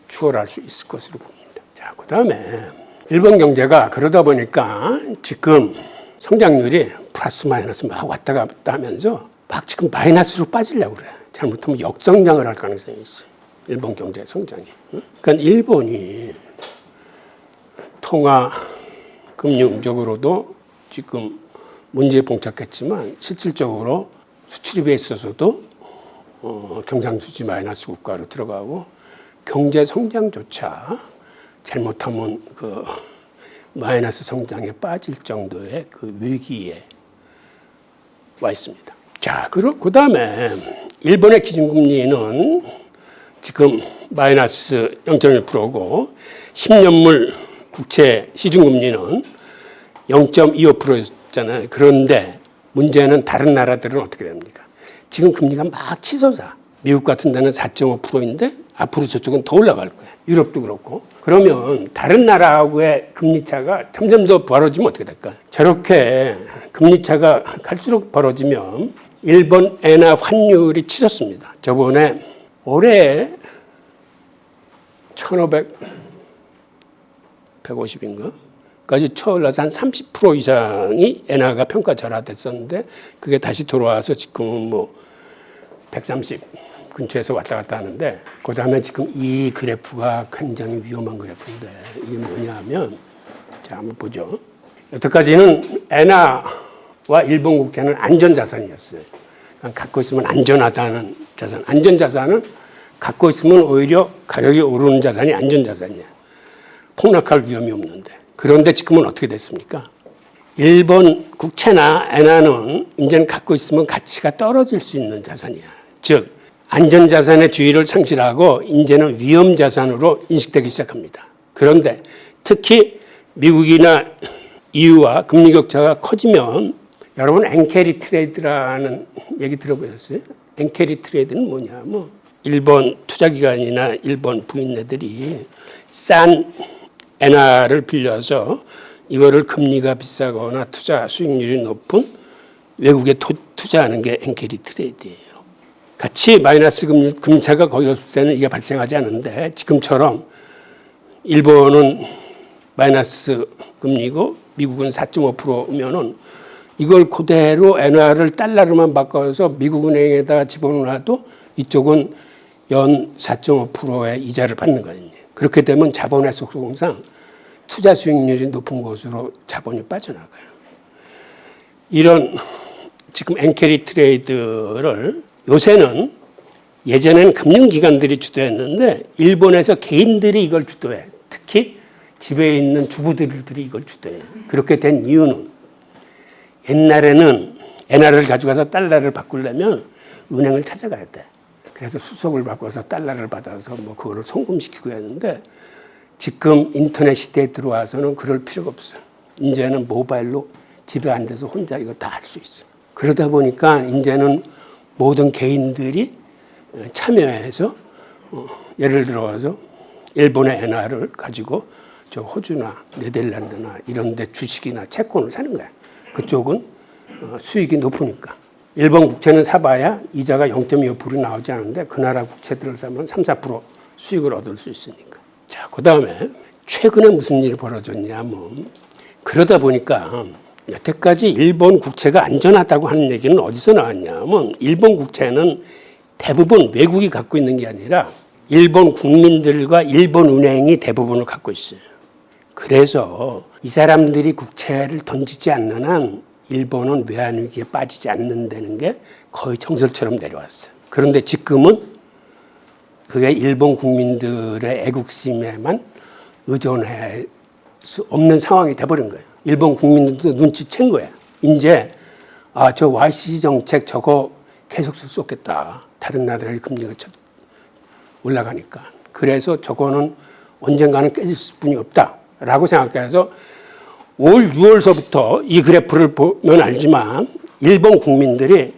추월할 수 있을 것으로 봅니다. 자, 그다음에 일본 경제가 그러다 보니까 지금 성장률이 플러스 마이너스 막 왔다 갔다 하면서 막 지금 마이너스로 빠지려고 그래. 잘못하면 역성장을 할 가능성이 있어요. 일본 경제 성장이. 그러니까 일본이 통화 금융적으로도 지금 문제에 봉착했지만 실질적으로 수출입에 있어서도 경상수지 마이너스 국가로 들어가고 경제 성장조차 잘못하면 그 마이너스 성장에 빠질 정도의 그 위기에 와 있습니다. 자, 그리고 그 다음에 일본의 기준금리는 지금 마이너스 0.1%고 10년물 국채 시중금리는 0.25%였잖아요. 그런데 문제는 다른 나라들은 어떻게 됩니까? 지금 금리가 막 치솟아. 미국 같은 데는 4.5%인데 앞으로 저쪽은 더 올라갈 거예요. 유럽도 그렇고. 그러면 다른 나라하고의 금리 차가 점점 더 벌어지면 어떻게 될까? 저렇게 금리 차가 갈수록 벌어지면 일본 엔화 환율이 치솟습니다. 저번에 올해 1,550인가? 까지 쳐올라서 한 30% 이상이 엔화가 평가 절하됐었는데 그게 다시 돌아와서 지금은 뭐 130 근처에서 왔다 갔다 하는데 그다음에 지금 이 그래프가 굉장히 위험한 그래프인데 이게 뭐냐면 자 한번 보죠. 여태까지는 엔화와 일본 국채는 안전자산이었어요. 그러니까 갖고 있으면 안전하다는 자산. 안전자산은 갖고 있으면 오히려 가격이 오르는 자산이 안전자산이야. 폭락할 위험이 없는데. 그런데 지금은 어떻게 됐습니까? 일본 국채나 엔화는 이제는 갖고 있으면 가치가 떨어질 수 있는 자산이야. 즉 안전자산의 지위를 상실하고 이제는 위험자산으로 인식되기 시작합니다. 그런데 특히 미국이나 EU와 금리 격차가 커지면 여러분 엔캐리 트레이드라는 얘기 들어보셨어요? 엔캐리 트레이드는 뭐냐? 뭐 일본 투자기관이나 일본 부인네들이 싼 엔화를 빌려서 이거를 금리가 비싸거나 투자 수익률이 높은 외국에 투자하는 게 엔캐리 트레이드예요. 같이 마이너스 금차가 거의 없을 때는 이게 발생하지 않는데 지금처럼 일본은 마이너스 금리고 미국은 4.5%면은 이걸 그대로 엔화를 달러로만 바꿔서 미국 은행에다가 집어넣어도 이쪽은 연 4.5%의 이자를 받는 거거든요. 그렇게 되면 자본의 속성상 투자 수익률이 높은 곳으로 자본이 빠져나가요. 이런 지금 엔캐리 트레이드를 요새는 예전에는 금융기관들이 주도했는데 일본에서 개인들이 이걸 주도해. 특히 집에 있는 주부들이 이걸 주도해. 그렇게 된 이유는 옛날에는 엔화를 가져가서 달러를 바꾸려면 은행을 찾아가야 돼. 그래서 수속을 바꿔서 달러를 받아서 뭐 그거를 송금시키고 했는데 지금 인터넷 시대에 들어와서는 그럴 필요가 없어요. 이제는 모바일로 집에 앉아서 혼자 이거 다 할 수 있어요. 그러다 보니까 이제는 모든 개인들이 참여해서 예를 들어서 일본의 엔화를 가지고 저 호주나 네덜란드나 이런 데 주식이나 채권을 사는 거야. 그쪽은 수익이 높으니까. 일본 국채는 사봐야 이자가 0.25% 나오지 않는데 그 나라 국채들을 사면 3, 4% 수익을 얻을 수 있으니까. 자, 그 다음에 최근에 무슨 일이 벌어졌냐면 그러다 보니까 여태까지 일본 국채가 안전하다고 하는 얘기는 어디서 나왔냐면 일본 국채는 대부분 외국이 갖고 있는 게 아니라 일본 국민들과 일본 은행이 대부분을 갖고 있어요. 그래서 이 사람들이 국채를 던지지 않는 한 일본은 외환위기에 빠지지 않는다는 게 거의 정설처럼 내려왔어요. 그런데 지금은 그게 일본 국민들의 애국심에만 의존할 수 없는 상황이 돼버린 거예요. 일본 국민들도 눈치챈 거야. 이제 저 YCC 정책 저거 계속 쓸 수 없겠다. 다른 나라의 금리가 올라가니까. 그래서 저거는 언젠가는 깨질 수뿐이 없다라고 생각해서 올 6월서부터 이 그래프를 보면 알지만 일본 국민들이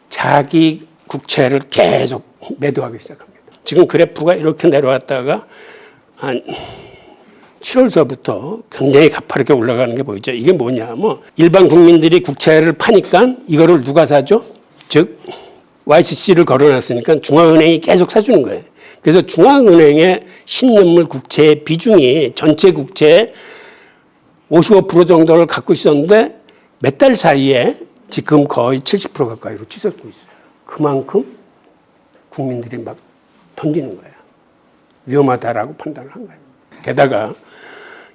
자기 국채를 계속 매도하기 시작합니다. 지금 그래프가 이렇게 내려왔다가 한 7월서부터 굉장히 가파르게 올라가는 게 보이죠. 이게 뭐냐면 일반 국민들이 국채를 파니까 이거를 누가 사죠? 즉 YCC를 걸어놨으니까 중앙은행이 계속 사주는 거예요. 그래서 중앙은행의 신년물 국채의 비중이 전체 국채의 55% 정도를 갖고 있었는데 몇 달 사이에 지금 거의 70% 가까이로 치솟고 있어요. 그만큼 국민들이 막 던지는 거예요. 위험하다라고 판단을 한 거예요. 게다가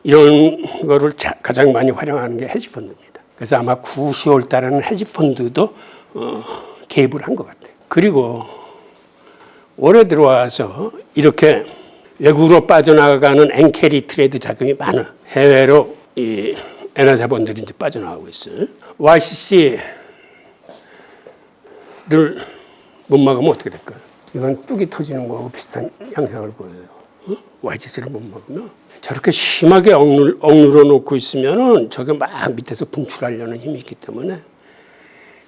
이런 거를 가장 많이 활용하는 게 헤지펀드입니다. 그래서 아마 9, 10월 달에는 헤지펀드도 개입을 한 것 같아요. 그리고 올해 들어와서 이렇게 외국으로 빠져나가는 엔캐리 트레이드 자금이 많아. 해외로 이 엔화 자본들이 이제 빠져나가고 있어요. YCC를 못 막으면 어떻게 될까요? 이건 뚝이 터지는 거하고 비슷한 양상을 보여요. YCC를 못 막으면 저렇게 심하게 억눌러 놓고 있으면은 저게 막 밑에서 분출하려는 힘이 있기 때문에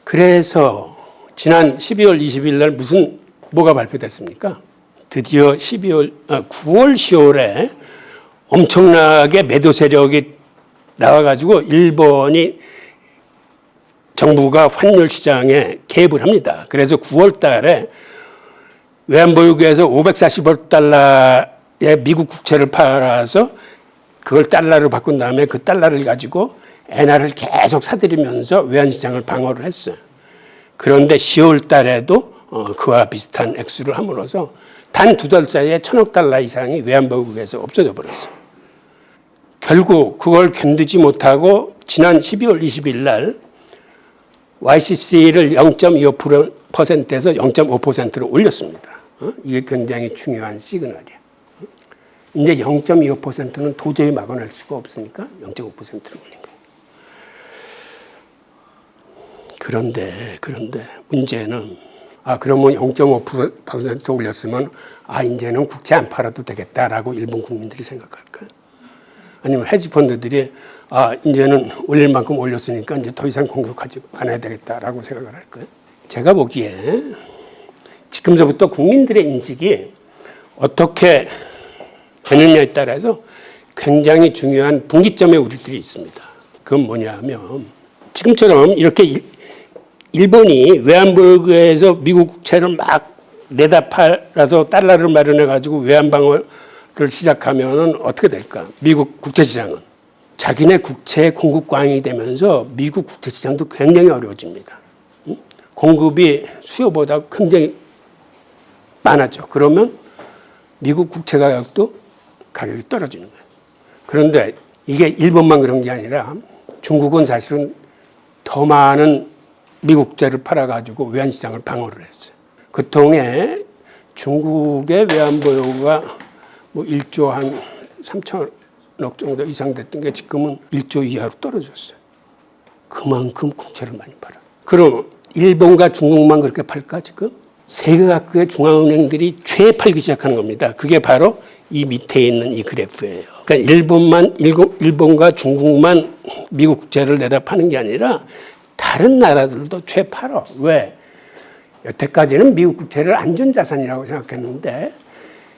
그래서 지난 12월 20일 날 뭐가 발표됐습니까? 드디어 9월, 10월에 엄청나게 매도 세력이 나와가지고 일본이 정부가 환율 시장에 개입을 합니다. 그래서 9월 달에 외환보유고에서 540억 달러의 미국 국채를 팔아서 그걸 달러로 바꾼 다음에 그 달러를 가지고 엔화를 계속 사들이면서 외환시장을 방어를 했어요. 그런데 10월 달에도 그와 비슷한 액수를 함으로써 단 2달 사이에 1,000억 달러 이상이 외환보유고에서 없어져 버렸어요. 결국 그걸 견디지 못하고 지난 12월 20일 날 YCC를 0.25%에서 0.5%로 올렸습니다. 이게 굉장히 중요한 시그널이에요. 이제 0.25%는 도저히 막아낼 수가 없으니까 0.5%로 올린 거예요. 그런데 문제는 그러면 0.5% 올렸으면 이제는 국채 안 팔아도 되겠다라고 일본 국민들이 생각할까요? 아니면 헤지펀드들이 이제는 올릴 만큼 올렸으니까 이제 더 이상 공격하지 않아야 되겠다라고 생각을 할까요? 제가 보기에 지금서부터 국민들의 인식이 어떻게 되느냐에 따라서 굉장히 중요한 분기점에 우리들이 있습니다. 그건 뭐냐면 지금처럼 이렇게 일본이 외환보유고에서 미국 국채를 막 내다 팔아서 달러를 마련해가지고 외환방어를 시작하면 어떻게 될까? 미국 국채시장은 자기네 국채 공급광이 되면서 미국 국채시장도 굉장히 어려워집니다. 공급이 수요보다 굉장히 많아져. 그러면 미국 국채 가격도 가격이 떨어지는 거예요. 그런데 이게 일본만 그런 게 아니라 중국은 사실은 더 많은 미국 국채를 팔아가지고 외환시장을 방어를 했어요. 그 통해 중국의 외환보유고가 1조 한 3천억 정도 이상 됐던 게 지금은 1조 이하로 떨어졌어요. 그만큼 국채를 많이 팔아. 그럼 일본과 중국만 그렇게 팔까 지금? 세계 각국의 중앙은행들이 최팔기 시작하는 겁니다. 그게 바로 이 밑에 있는 이 그래프예요. 그러니까 일본과 중국만 미국 국채를 내다 파는 게 아니라 다른 나라들도 최팔어. 왜? 여태까지는 미국 국채를 안전자산이라고 생각했는데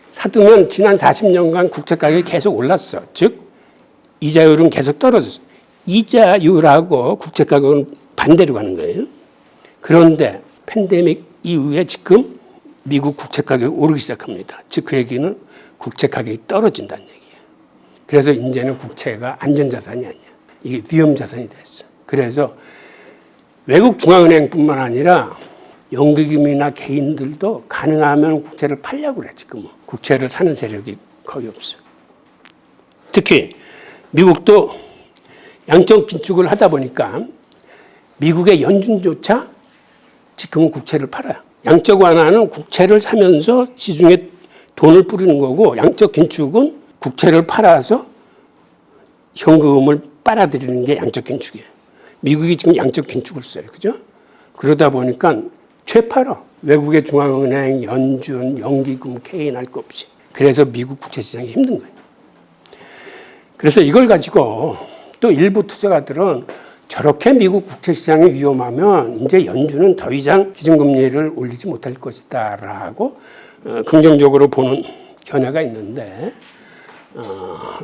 사두면 지난 40년간 국채 가격이 계속 올랐어. 즉 이자율은 계속 떨어졌어. 이자율하고 국채 가격은 반대로 가는 거예요. 그런데 팬데믹 이후에 지금 미국 국채 가격이 오르기 시작합니다. 즉 그 얘기는 국채 가격이 떨어진다는 얘기예요. 그래서 이제는 국채가 안전자산이 아니야. 이게 위험자산이 됐어. 그래서 외국 중앙은행뿐만 아니라 연기금이나 개인들도 가능하면 국채를 팔려고 그래. 지금 국채를 사는 세력이 거의 없어요. 특히 미국도 양적 긴축을 하다 보니까 미국의 연준조차 지금은 국채를 팔아요. 양적 완화는 국채를 사면서 시중에 돈을 뿌리는 거고 양적 긴축은 국채를 팔아서 현금을 빨아들이는 게 양적 긴축이에요. 미국이 지금 양적 긴축을 써요. 그죠? 그러다 보니까 최팔어. 외국의 중앙은행, 연준, 연기금, 개인 할 거 없이. 그래서 미국 국채 시장이 힘든 거예요. 그래서 이걸 가지고 또 일부 투자가들은 저렇게 미국 국채 시장이 위험하면 이제 연준은 더 이상 기준금리를 올리지 못할 것이다라고 긍정적으로 보는 견해가 있는데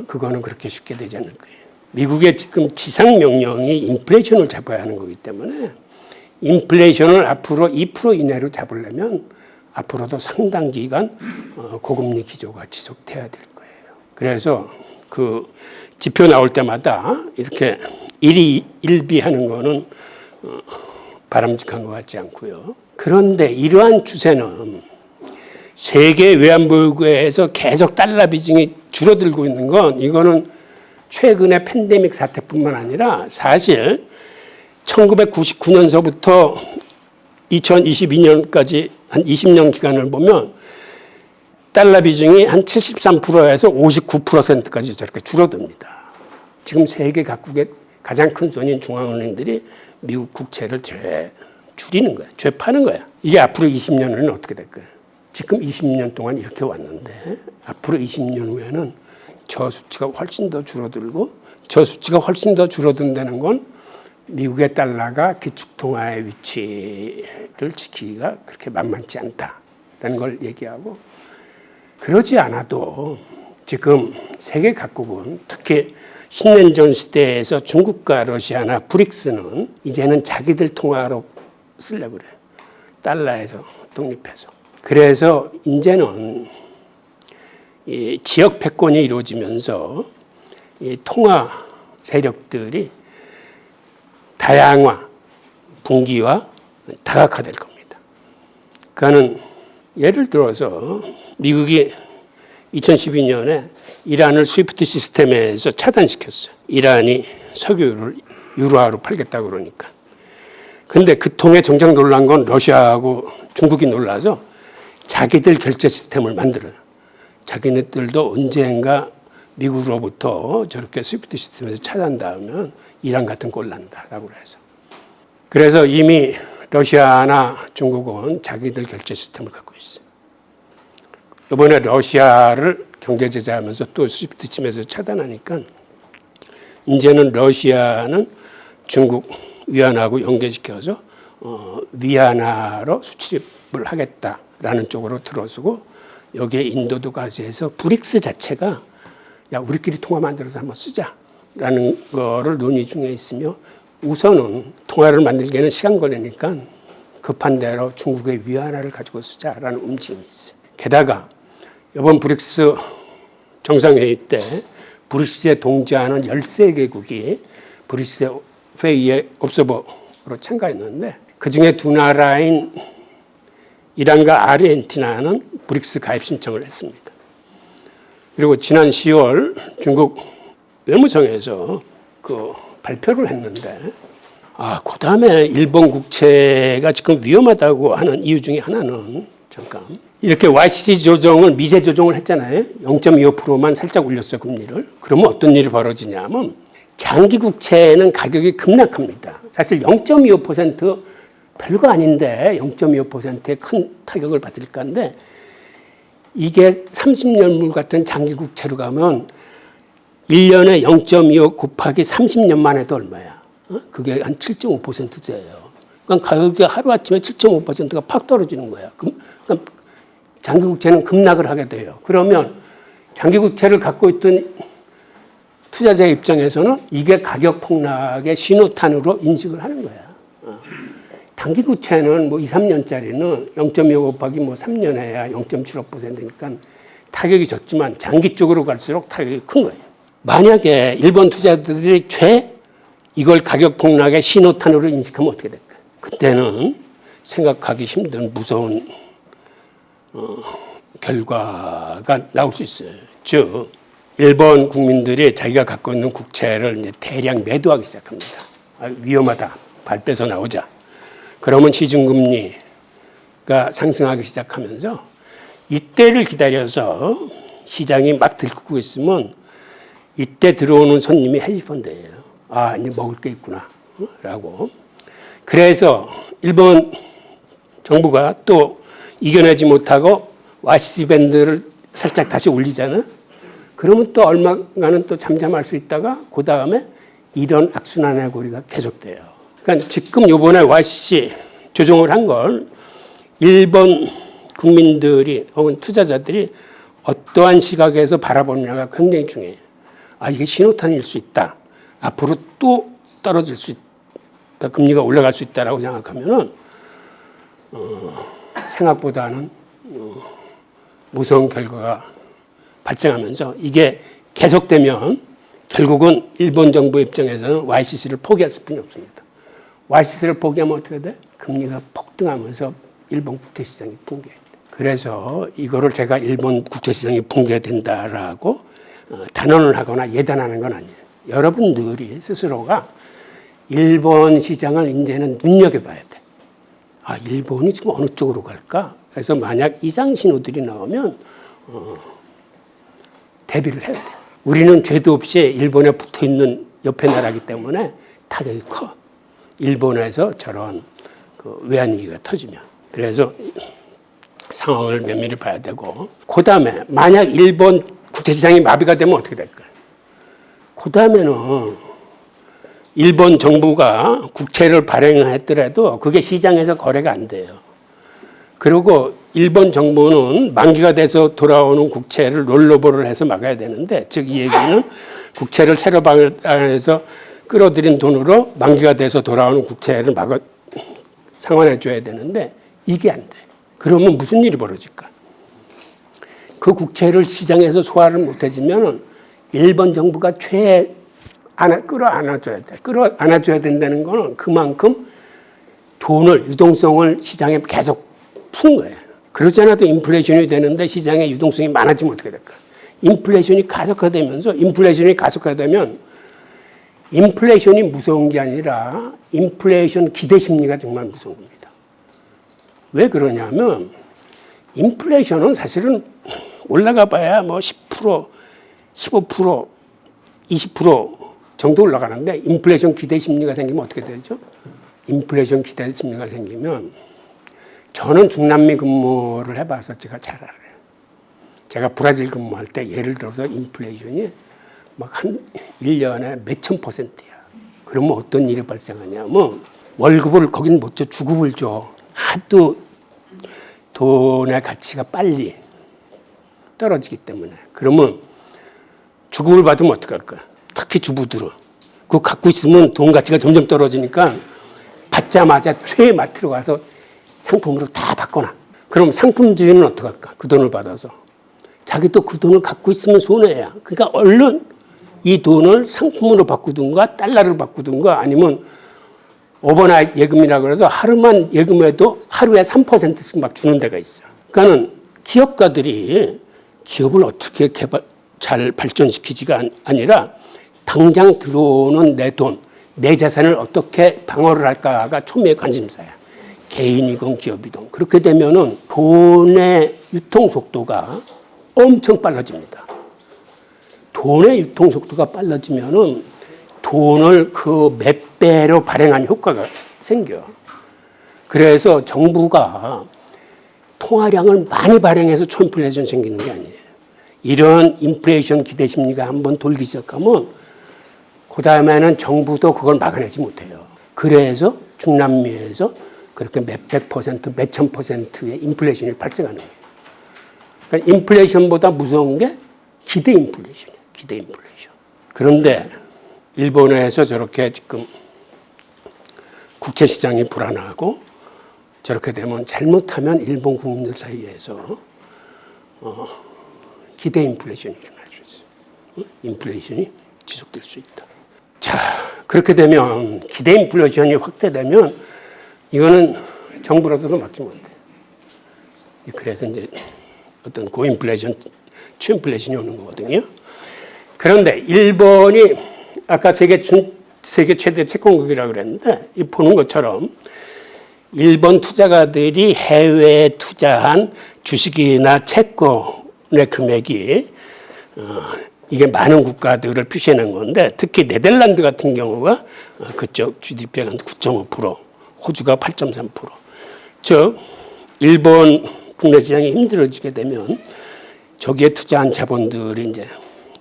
그거는 그렇게 쉽게 되지 않을 거예요. 미국의 지금 지상 명령이 인플레이션을 잡아야 하는 거기 때문에 인플레이션을 앞으로 2% 이내로 잡으려면 앞으로도 상당 기간 고금리 기조가 지속돼야 될 거예요. 그래서 그 지표 나올 때마다 이렇게 일비하는 거는 바람직한 것 같지 않고요. 그런데 이러한 추세는 세계 외환보유고에서 계속 달러 비중이 줄어들고 있는 건 이거는 최근의 팬데믹 사태뿐만 아니라 사실 1999년서부터 2022년까지 한 20년 기간을 보면 달러 비중이 한 73%에서 59%까지 저렇게 줄어듭니다. 지금 세계 각국의 가장 큰 손인 중앙은행들이 미국 국채를 줄이는 거야. 파는 거야. 이게 앞으로 20년 후에는 어떻게 될 거야? 지금 20년 동안 이렇게 왔는데 앞으로 20년 후에는 저 수치가 훨씬 더 줄어들고 저 수치가 훨씬 더 줄어든다는 건 미국의 달러가 기축통화의 위치를 지키기가 그렇게 만만치 않다라는 걸 얘기하고 그러지 않아도 지금 세계 각국은 특히 신냉전 시대에서 중국과 러시아나 브릭스는 이제는 자기들 통화로 쓰려고 그래요. 달러에서 독립해서. 그래서 이제는 이 지역 패권이 이루어지면서 이 통화 세력들이 다양화, 분기화, 다각화될 겁니다. 그거는 예를 들어서 미국이 2012년에 이란을 스위프트 시스템에서 차단시켰어요. 이란이 석유를 유로화로 팔겠다고 그러니까. 근데 그 통에 정작 놀란 건 러시아하고 중국이 놀라서 자기들 결제 시스템을 만들어요. 자기네들도 언젠가 미국으로부터 저렇게 스위프트 시스템에서 차단당하면 이란 같은 꼴 난다라고 해서. 그래서 이미 러시아나 중국은 자기들 결제 시스템을 갖고 있어요. 이번에 러시아를 경제 제재하면서 또 스위프트 침에서 차단하니까 이제는 러시아는 중국 위안화하고 연계시켜서 위안화로 수출입을 하겠다라는 쪽으로 들어서고 여기에 인도도 가세해서 브릭스 자체가 야 우리끼리 통화 만들어서 한번 쓰자라는 거를 논의 중에 있으며 우선은 통화를 만들기에는 시간 걸리니까 급한 대로 중국의 위안화를 가지고 쓰자라는 움직임이 있어요. 게다가 이번 브릭스 정상회의 때 브릭스에 동조하는 13개국이 브릭스 회의에 옵서버로 참가했는데 그중에 두 나라인 이란과 아르헨티나는 브릭스 가입 신청을 했습니다. 그리고 지난 10월 중국 외무성에서 그 발표를 했는데 그 다음에 일본 국채가 지금 위험하다고 하는 이유 중에 하나는 잠깐 이렇게 YCC 조정을 미세 조정을 했잖아요. 0.25%만 살짝 올렸어요. 금리를. 그러면 어떤 일이 벌어지냐면 장기 국채는 가격이 급락합니다. 사실 0.25% 별거 아닌데 0.25%의 큰 타격을 받을 건데 이게 30년물 같은 장기 국채로 가면 1년에 0.25 곱하기 30년만 해도 얼마야? 그게 한 7.5% 돼요. 그러니까 가격이 하루아침에 7.5%가 팍 떨어지는 거야. 그러니까 장기 국채는 급락을 하게 돼요. 그러면 장기 국채를 갖고 있던 투자자 입장에서는 이게 가격 폭락의 신호탄으로 인식을 하는 거야. 단기 국채는 뭐 2, 3년짜리는 0.25 곱하기 뭐 3년 해야 0.75%니까 타격이 적지만 장기 쪽으로 갈수록 타격이 큰 거예요. 만약에 일본 투자자들이 이걸 가격 폭락의 신호탄으로 인식하면 어떻게 될까요? 그때는 생각하기 힘든 무서운 결과가 나올 수 있어요. 즉 일본 국민들이 자기가 갖고 있는 국채를 이제 대량 매도하기 시작합니다. 위험하다. 발 빼서 나오자. 그러면 시중금리가 상승하기 시작하면서 이때를 기다려서 시장이 막 들끓고 있으면 이때 들어오는 손님이 헤지펀드예요. 이제 먹을 게 있구나. 라고. 그래서 일본 정부가 또 이겨내지 못하고 YCC 밴드를 살짝 다시 올리잖아요. 그러면 또 얼마간은 또 잠잠할 수 있다가 그 다음에 이런 악순환의 고리가 계속돼요. 그러니까 지금 이번에 YCC 조정을 한 걸 일본 국민들이 혹은 투자자들이 어떠한 시각에서 바라보느냐가 굉장히 중요해요. 이게 신호탄일 수 있다. 앞으로 또 떨어질 수 있다. 금리가 올라갈 수 있다라고 생각하면은 생각보다는 무서운 결과가 발생하면서 이게 계속되면 결국은 일본 정부 입장에서는 YCC를 포기할 수뿐이 없습니다. YCC를 포기하면 어떻게 돼? 금리가 폭등하면서 일본 국제시장이 붕괴해요. 그래서 이거를 제가 일본 국제시장이 붕괴된다라고 단언을 하거나 예단하는 건 아니에요. 여러분들이 스스로가 일본 시장을 이제는 눈여겨봐야 돼. 일본이 지금 어느 쪽으로 갈까? 그래서 만약 이상 신호들이 나오면 대비를 해야 돼. 우리는 죄도 없이 일본에 붙어있는 옆에 나라이기 때문에 타격이 커. 일본에서 저런 외환위기가 터지면. 그래서 상황을 면밀히 봐야 되고 그 다음에 만약 일본 국제시장이 마비가 되면 어떻게 될까요? 그 다음에는 일본 정부가 국채를 발행했더라도 그게 시장에서 거래가 안 돼요. 그리고 일본 정부는 만기가 돼서 돌아오는 국채를 롤로버를 해서 막아야 되는데 즉 이 얘기는 국채를 새로 발행해서 끌어들인 돈으로 만기가 돼서 돌아오는 국채를 상환해 줘야 되는데 이게 안 돼. 그러면 무슨 일이 벌어질까? 그 국채를 시장에서 소화를 못 해주면 일본 정부가 끌어안아줘야 돼. 끌어안아줘야 된다는 거는 그만큼 돈을, 유동성을 시장에 계속 푼 거예요. 그렇지 않아도 인플레이션이 되는데 시장에 유동성이 많아지면 어떻게 될까? 인플레이션이 가속화되면 인플레이션이 무서운 게 아니라 인플레이션 기대 심리가 정말 무서운 겁니다. 왜 그러냐면 인플레이션은 사실은 올라가 봐야 뭐 10%, 15%, 20% 정도 올라가는데 인플레이션 기대 심리가 생기면 어떻게 되죠? 인플레이션 기대 심리가 생기면 저는 중남미 근무를 해봐서 제가 잘 알아요. 제가 브라질 근무할 때 예를 들어서 인플레이션이 막 한 1년에 몇천 %야. 그러면 어떤 일이 발생하냐면 월급을 거긴 못 줘, 주급을 줘. 하도 돈의 가치가 빨리 떨어지기 때문에. 그러면 주급을 받으면 어떡할까? 특히 주부들은. 그거 갖고 있으면 돈 가치가 점점 떨어지니까 받자마자 최마트로 가서 상품으로 다 바꿔놔. 그럼 상품 주인은 어떡할까? 그 돈을 받아서. 자기 또 그 돈을 갖고 있으면 손해야. 그러니까 얼른 이 돈을 상품으로 바꾸든가 달러를 바꾸든가 아니면 오버나잇 예금이라 그래서 하루만 예금해도 하루에 3%씩 막 주는 데가 있어. 그러니까는 기업가들이 기업을 어떻게 잘 발전시키지가 아니라 당장 들어오는 내 돈, 내 자산을 어떻게 방어를 할까가 초미의 관심사야. 개인이건 기업이든. 그렇게 되면은 돈의 유통 속도가 엄청 빨라집니다. 돈의 유통 속도가 빨라지면은 돈을 그 몇 배로 발행한 효과가 생겨. 그래서 정부가 통화량을 많이 발행해서 초인플레이션 생기는 게 아니에요. 이런 인플레이션 기대 심리가 한번 돌기 시작하면 그 다음에는 정부도 그걸 막아내지 못해요. 그래서 중남미에서 그렇게 몇백 %, 몇천 %의 인플레이션이 발생하는 거예요. 그러니까 인플레이션보다 무서운 게 기대 인플레이션이에요. 기대 인플레이션. 그런데 일본에서 저렇게 지금 국채 시장이 불안하고 저렇게 되면 잘못하면 일본 국민들 사이에서 기대 인플레이션이 일어날 수 있어요. 인플레이션이 지속될 수 있다. 자, 그렇게 되면 기대 인플레이션이 확대되면 이거는 정부로서도 막지 못해. 그래서 이제 어떤 고인플레이션, 최인플레이션이 오는 거거든요. 그런데 일본이 아까 세계 최대 채권국이라고 그랬는데 이 보는 것처럼 일본 투자가들이 해외에 투자한 주식이나 채권의 금액이 이게 많은 국가들을 표시하는 건데 특히 네덜란드 같은 경우가 그쪽 GDP가 9.5%, 호주가 8.3%. 즉 일본 국내 시장이 힘들어지게 되면 저기에 투자한 자본들이 이제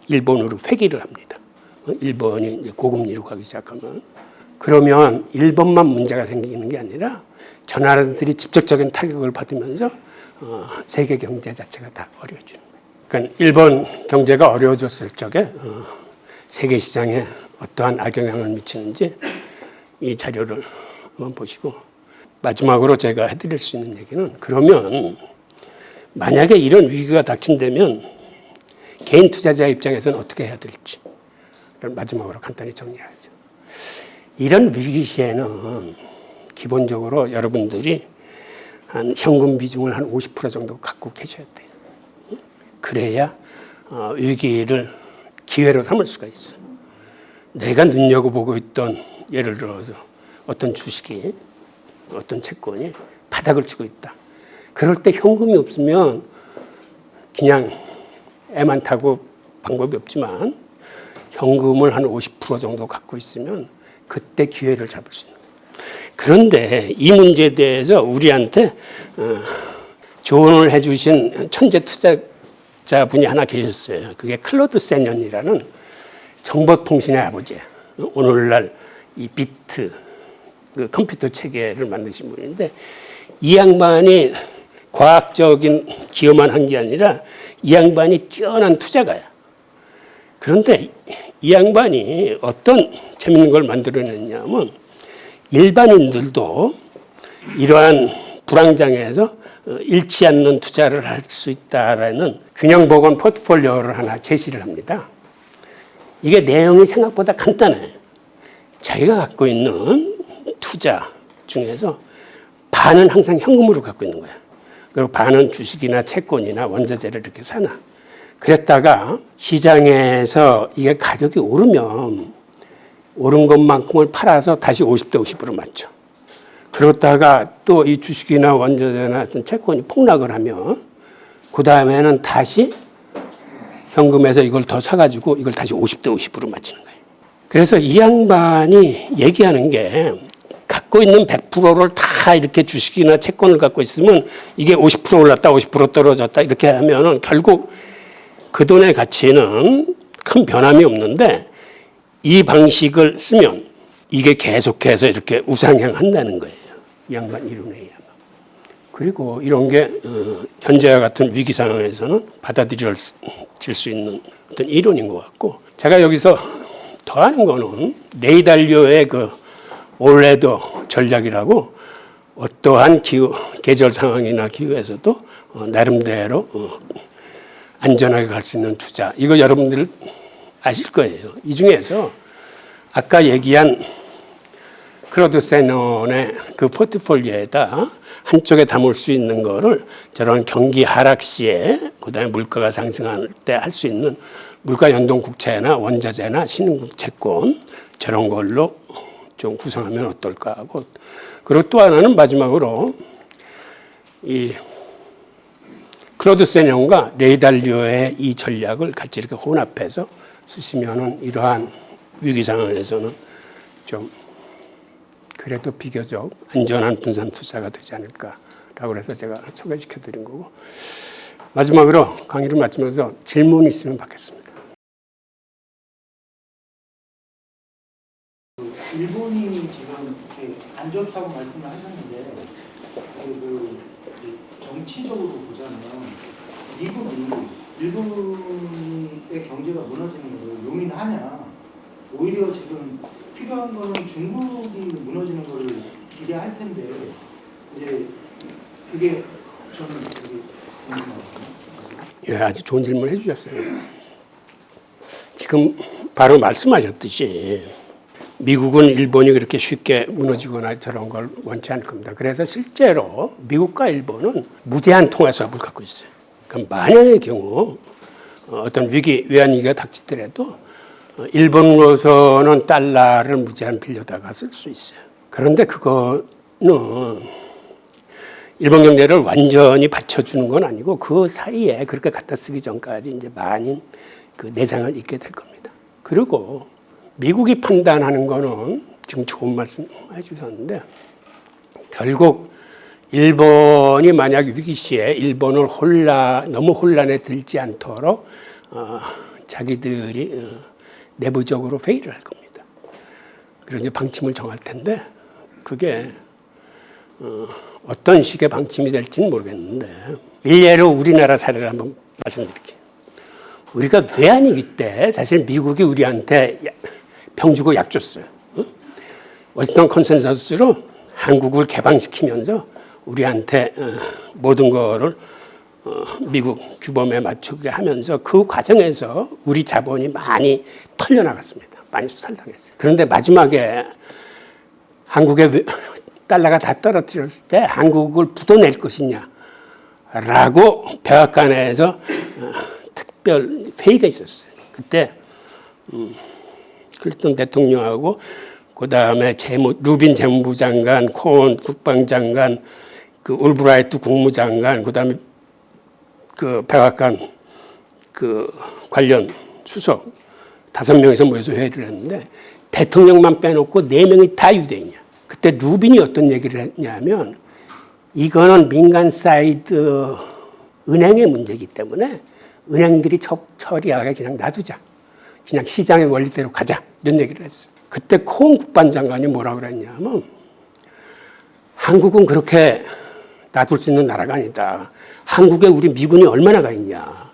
일본으로 회귀를 합니다. 일본이 이제 고금리로 가기 시작하면 그러면 일본만 문제가 생기는 게 아니라 저 나라들이 직접적인 타격을 받으면서 세계 경제 자체가 다 어려워지는 거예요. 그러니까 일본 경제가 어려워졌을 적에 세계 시장에 어떠한 악영향을 미치는지 이 자료를 한번 보시고 마지막으로 제가 해드릴 수 있는 얘기는 그러면 만약에 이런 위기가 닥친다면 개인 투자자 입장에서는 어떻게 해야 될지 마지막으로 간단히 정리하죠. 이런 위기 시에는 기본적으로 여러분들이 한 현금 비중을 한 50% 정도 갖고 계셔야 돼요. 그래야 위기를 기회로 삼을 수가 있어요. 내가 눈여겨보고 있던 예를 들어서 어떤 주식이 어떤 채권이 바닥을 치고 있다. 그럴 때 현금이 없으면 그냥 애만 타고 방법이 없지만 현금을 한 50% 정도 갖고 있으면 그때 기회를 잡을 수 있는 거예요. 그런데 이 문제에 대해서 우리한테 조언을 해주신 천재 투자자분이 하나 계셨어요. 그게 클로드 세년이라는 정보통신의 아버지. 오늘날 이 비트 그 컴퓨터 체계를 만드신 분인데 이 양반이 과학적인 기여만 한 게 아니라 이 양반이 뛰어난 투자가야. 그런데 이 양반이 어떤 재밌는 걸 만들어냈냐면 일반인들도 이러한 불황장에서 잃지 않는 투자를 할 수 있다라는 균형복원 포트폴리오를 하나 제시를 합니다. 이게 내용이 생각보다 간단해. 자기가 갖고 있는 투자 중에서 반은 항상 현금으로 갖고 있는 거야. 그리고 반은 주식이나 채권이나 원자재를 이렇게 사나. 그랬다가 시장에서 이게 가격이 오르면 오른 것만큼을 팔아서 다시 50대 50으로 맞죠. 그러다가 또 이 주식이나 원자재나 어떤 채권이 폭락을 하면 그 다음에는 다시 현금에서 이걸 더 사가지고 이걸 다시 50대 50으로 맞추는 거예요. 그래서 이 양반이 얘기하는 게 갖고 있는 100%를 다 이렇게 주식이나 채권을 갖고 있으면 이게 50% 올랐다 50% 떨어졌다 이렇게 하면은 결국 그 돈의 가치는 큰 변함이 없는데 이 방식을 쓰면 이게 계속해서 이렇게 우상향한다는 거예요. 이 양반 이론에 의하면. 그리고 이런 게 현재와 같은 위기 상황에서는 받아들여질 수 있는 어떤 이론인 것 같고, 제가 여기서 더하는 거는 레이 달리오의 그 올레더 전략이라고 어떠한 계절 상황이나 기후에서도 나름대로 안전하게 갈 수 있는 투자, 이거 여러분들 아실 거예요. 이 중에서 아까 얘기한 클로드 세논의 그 포트폴리오에다 한쪽에 담을 수 있는 거를 저런 경기 하락 시에 그다음에 물가가 상승할 때 할 수 있는 물가 연동 국채나 원자재나 신흥국 채권 저런 걸로 좀 구성하면 어떨까 하고, 그리고 또 하나는 마지막으로 이 클로드 세뇽과 레이 달리오의 이 전략을 같이 이렇게 혼합해서 쓰시면은 이러한 위기 상황에서는 좀 그래도 비교적 안전한 분산 투자가 되지 않을까라고 해서 제가 소개시켜 드린 거고, 마지막으로 강의를 마치면서 질문 있으면 받겠습니다. 일본이 지금 이렇게 안 좋다고 말씀을 하셨는데 정치적으로 보자면 미국이 일본의 경제가 무너지는 걸 용인하냐, 오히려 지금 필요한 거는 중국이 무너지는 거를 기대할 텐데 이제 그게 저는 되게 궁금하거든요. 예, 아주 좋은 질문 해주셨어요. 지금 바로 말씀하셨듯이 미국은 일본이 그렇게 쉽게 무너지거나 저런 걸 원치 않을 겁니다. 그래서 실제로 미국과 일본은 무제한 통화 수합을 갖고 있어요. 그럼 만약의 경우 어떤 외환위기가 닥치더라도 일본으로서는 달러를 무제한 빌려다가 쓸 수 있어요. 그런데 그거는 일본 경제를 완전히 받쳐주는 건 아니고 그 사이에 그렇게 갖다 쓰기 전까지 이제 많은 그 내장을 입게 될 겁니다. 그리고 미국이 판단하는 거는 지금 좋은 말씀 해주셨는데, 결국 일본이 만약 위기 시에 일본을 너무 혼란에 들지 않도록 자기들이 내부적으로 회의를 할 겁니다. 그래서 이제 방침을 정할 텐데 그게 어떤 식의 방침이 될지는 모르겠는데, 일례로 우리나라 사례를 한번 말씀드릴게요. 우리가 외환위기 때 사실 미국이 우리한테 병 주고 약 줬어요. 워싱턴 컨센서스로 한국을 개방시키면서 우리한테 모든 거를 미국 규범에 맞추게 하면서 그 과정에서 우리 자본이 많이 털려나갔습니다. 많이 수탈당했어요. 그런데 마지막에 한국의 달러가 다 떨어뜨렸을 때 한국을 부도낼 것이냐라고 백악관에서 특별 회의가 있었어요. 그때 클린턴 대통령하고 그 다음에 루빈 재무부 장관, 코온 국방장관, 그 올브라이트 국무장관, 그 다음에 그 백악관 그 관련 수석 5명이서 모여서 회의를 했는데 대통령만 빼놓고 4명이 다 유대인이야. 그때 루빈이 어떤 얘기를 했냐면 이거는 민간 사이드 은행의 문제이기 때문에 은행들이 처리하게 그냥 놔두자. 그냥 시장의 원리대로 가자. 이런 얘기를 했어요. 그때 코온 국방장관이 뭐라고 그랬냐면 한국은 그렇게 놔둘 수 있는 나라가 아니다. 한국에 우리 미군이 얼마나 가 있냐.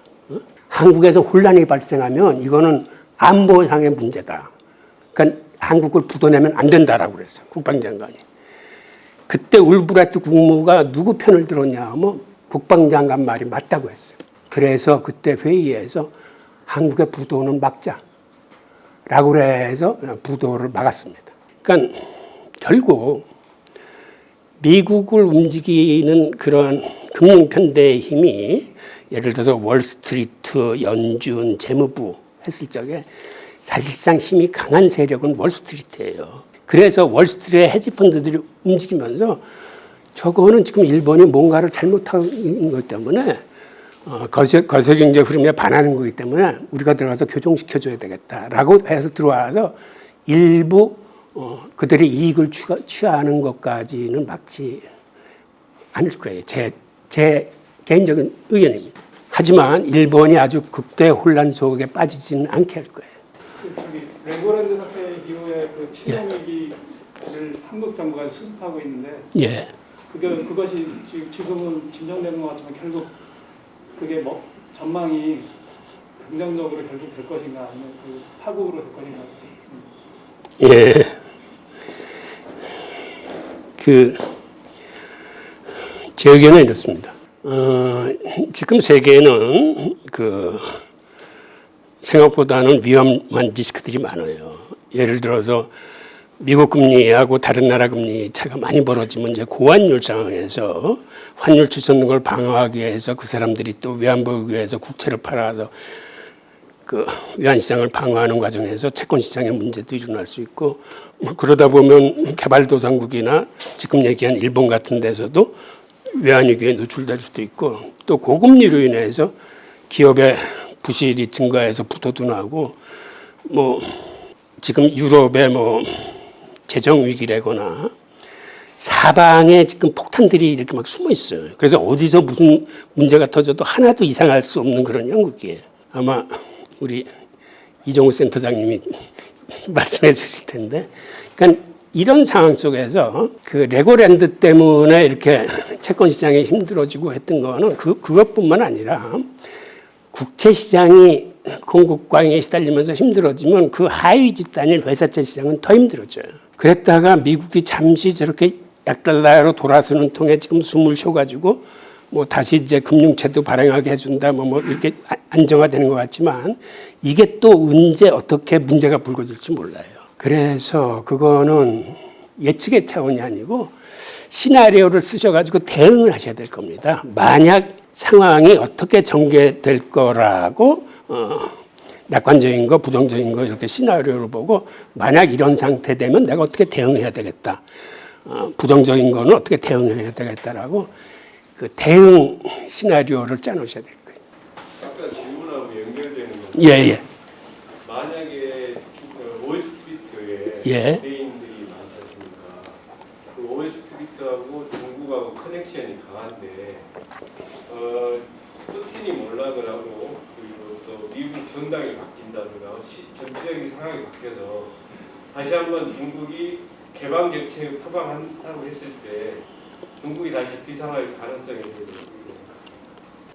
한국에서 혼란이 발생하면 이거는 안보상의 문제다. 그러니까 한국을 붙어내면 안 된다라고 그랬어요. 국방장관이. 그때 울브라이트 국무가 누구 편을 들었냐 하면 국방장관 말이 맞다고 했어요. 그래서 그때 회의에서 한국의 부도는 막자라고 해서 부도를 막았습니다. 그러니까 결국 미국을 움직이는 그런 금융편대의 힘이 예를 들어서 월스트리트, 연준, 재무부 했을 적에 사실상 힘이 강한 세력은 월스트리트예요. 그래서 월스트리트의 헤지펀드들이 움직이면서 저거는 지금 일본이 뭔가를 잘못하고 있는 것 때문에 거세경제 흐름에 반하는 거기 때문에 우리가 들어가서 교정시켜줘야 되겠다라고 해서 들어와서 일부 그들이 이익을 취하는 것까지는 막지 않을 거예요. 제 개인적인 의견입니다. 하지만 일본이 아주 극도의 혼란 속에 빠지지는 않게 할 거예요. 저기 레고랜드 사태 이후에 그 치료기를 한국 정부가 수습하고 있는데 예. 그것이 지금은 진정되는 것 같지만 결국 그게 뭐 전망이 긍정적으로 결국 될 것인가 아니면 그 파국으로 될 것인가. 예. 제 의견은 이렇습니다. 지금 세계에는 생각보다는 위험한 리스크들이 많아요. 예를 들어서 미국 금리하고 다른 나라 금리 차가 많이 벌어지면 이제 고환율 상황에서 환율 치솟는 걸 방어하기 위해서 그 사람들이 또 외환보유고 위해서 국채를 팔아서 그 외환시장을 방어하는 과정에서 채권시장의 문제도 일어날 수 있고 그러다 보면 개발도상국이나 지금 얘기한 일본 같은 데서도 외환위기에 노출될 수도 있고 또 고금리로 인해서 기업의 부실이 증가해서 부도도 나고 뭐 지금 유럽에 뭐 재정 위기라거나 사방에 지금 폭탄들이 이렇게 막 숨어 있어요. 그래서 어디서 무슨 문제가 터져도 하나도 이상할 수 없는 그런 형국이에요. 아마 우리 이종우 센터장님이 말씀해 주실 텐데, 그러니까 이런 상황 속에서 그 레고랜드 때문에 이렇게 채권 시장이 힘들어지고 했던 거는 그것뿐만 아니라 국채 시장이 공급 과잉에 시달리면서 힘들어지면 그 하위 집단인 회사채 시장은 더 힘들어져요. 그랬다가 미국이 잠시 저렇게 약달러로 돌아서는 통에 지금 숨을 쉬어가지고 뭐 다시 이제 금융체도 발행하게 해준다 뭐 이렇게 안정화되는 것 같지만 이게 또 언제 어떻게 문제가 불거질지 몰라요. 그래서 그거는 예측의 차원이 아니고 시나리오를 쓰셔가지고 대응을 하셔야 될 겁니다. 만약 상황이 어떻게 전개될 거라고 낙관적인 거, 부정적인 거 이렇게 시나리오를 보고 만약 이런 상태 되면 내가 어떻게 대응해야 되겠다. 부정적인 거는 어떻게 대응해야 되겠다라고 그 대응 시나리오를 짜놓으셔야 될 거예요. 아까 질문하고 연결되는 건 예. 만약에 월스트리트에 예. 개인들이 많지 않습니까? 그 월스트리트하고 중국하고 커넥션이 강한데 푸틴이 몰락을하고 그리고 또 미국 정당이 바뀐다든가 전체적인 상황이 바뀌어서 다시 한번 중국이 개방 정책을 표방한다고 했을 때 중국이 다시 비상할 가능성이 있습니다.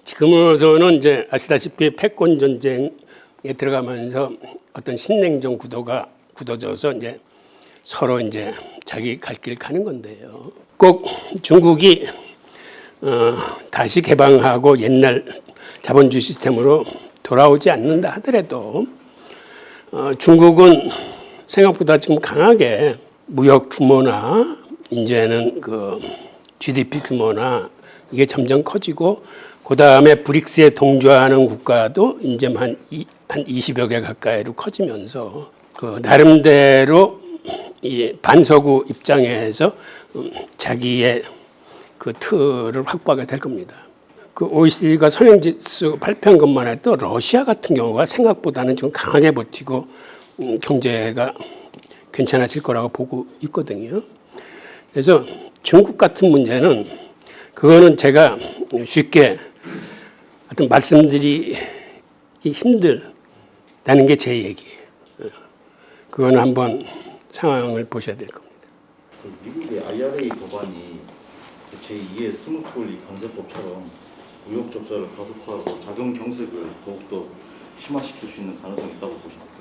지금으로서는 이제 아시다시피 패권 전쟁에 들어가면서 어떤 신냉전 구도가 굳어져서 이제 서로 이제 자기 갈 길 가는 건데요. 꼭 중국이 다시 개방하고 옛날 자본주의 시스템으로 돌아오지 않는다 하더라도 중국은 생각보다 지금 강하게 무역 규모나 이제는 그 GDP 규모나 이게 점점 커지고 그 다음에 브릭스에 동조하는 국가도 이제 한 20여 개 가까이로 커지면서 그 나름대로 이 반서구 입장에서 자기의 그 틀을 확보하게 될 겁니다. 그 OECD가 선행지수 발표한 것만 해도 러시아 같은 경우가 생각보다는 좀 강하게 버티고 경제가 괜찮아질 거라고 보고 있거든요. 그래서 중국 같은 문제는 그거는 제가 쉽게 어떤 말씀드리기 힘들다는 게 제 얘기예요. 그거는 한번 상황을 보셔야 될 겁니다. 미국의 IRA 법안이 제2의 스무트홀리 관세법처럼 무역 적자를 가속화하고 자금 경색을 더욱더 심화시킬 수 있는 가능성이 있다고 보십니까?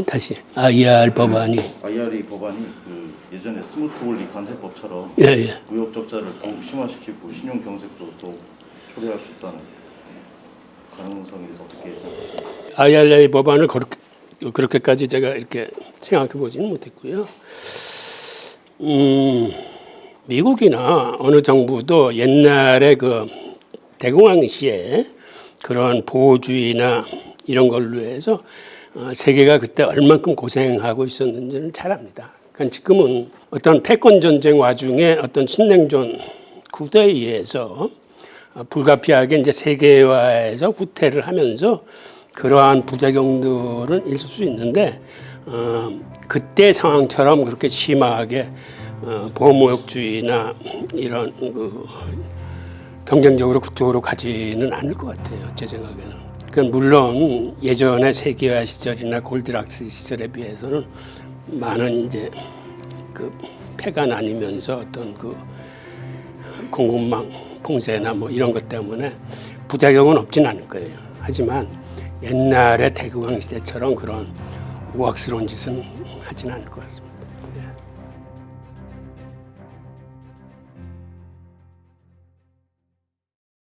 다시 IR 법안이 IRA 법안이 그 예전에 스무트홀리 관세법처럼 예. 무역 적자를 더욱 심화시키고 신용 경색도 더욱 초래할 수 있다는 가능성에 대해서 어떻게 생각하십니까? IRA 법안을 그렇게까지 제가 이렇게 생각해 보지는 못했고요. 미국이나 어느 정부도 옛날에 그 대공황시에 그런 보호주의나 이런 걸로 해서 세계가 그때 얼만큼 고생하고 있었는지는 잘 압니다. 그러니까 지금은 어떤 패권 전쟁 와중에 어떤 신냉전 구도에 의해서 불가피하게 이제 세계화에서 후퇴를 하면서 그러한 부작용들은 있을 수 있는데 그때 상황처럼 그렇게 심하게 보호무역주의나 이런 경쟁적으로 그쪽으로 가지는 않을 것 같아요. 제 생각에는. 물론 예전의 세계화 시절이나 골드락스 시절에 비해서는 많은 이제 그 폐가 나뉘면서 어떤 그 공급망 봉쇄나 뭐 이런 것 때문에 부작용은 없진 않을 거예요. 하지만 옛날의 대공황 시대처럼 그런 우악스러운 짓은 하진 않을 것 같습니다.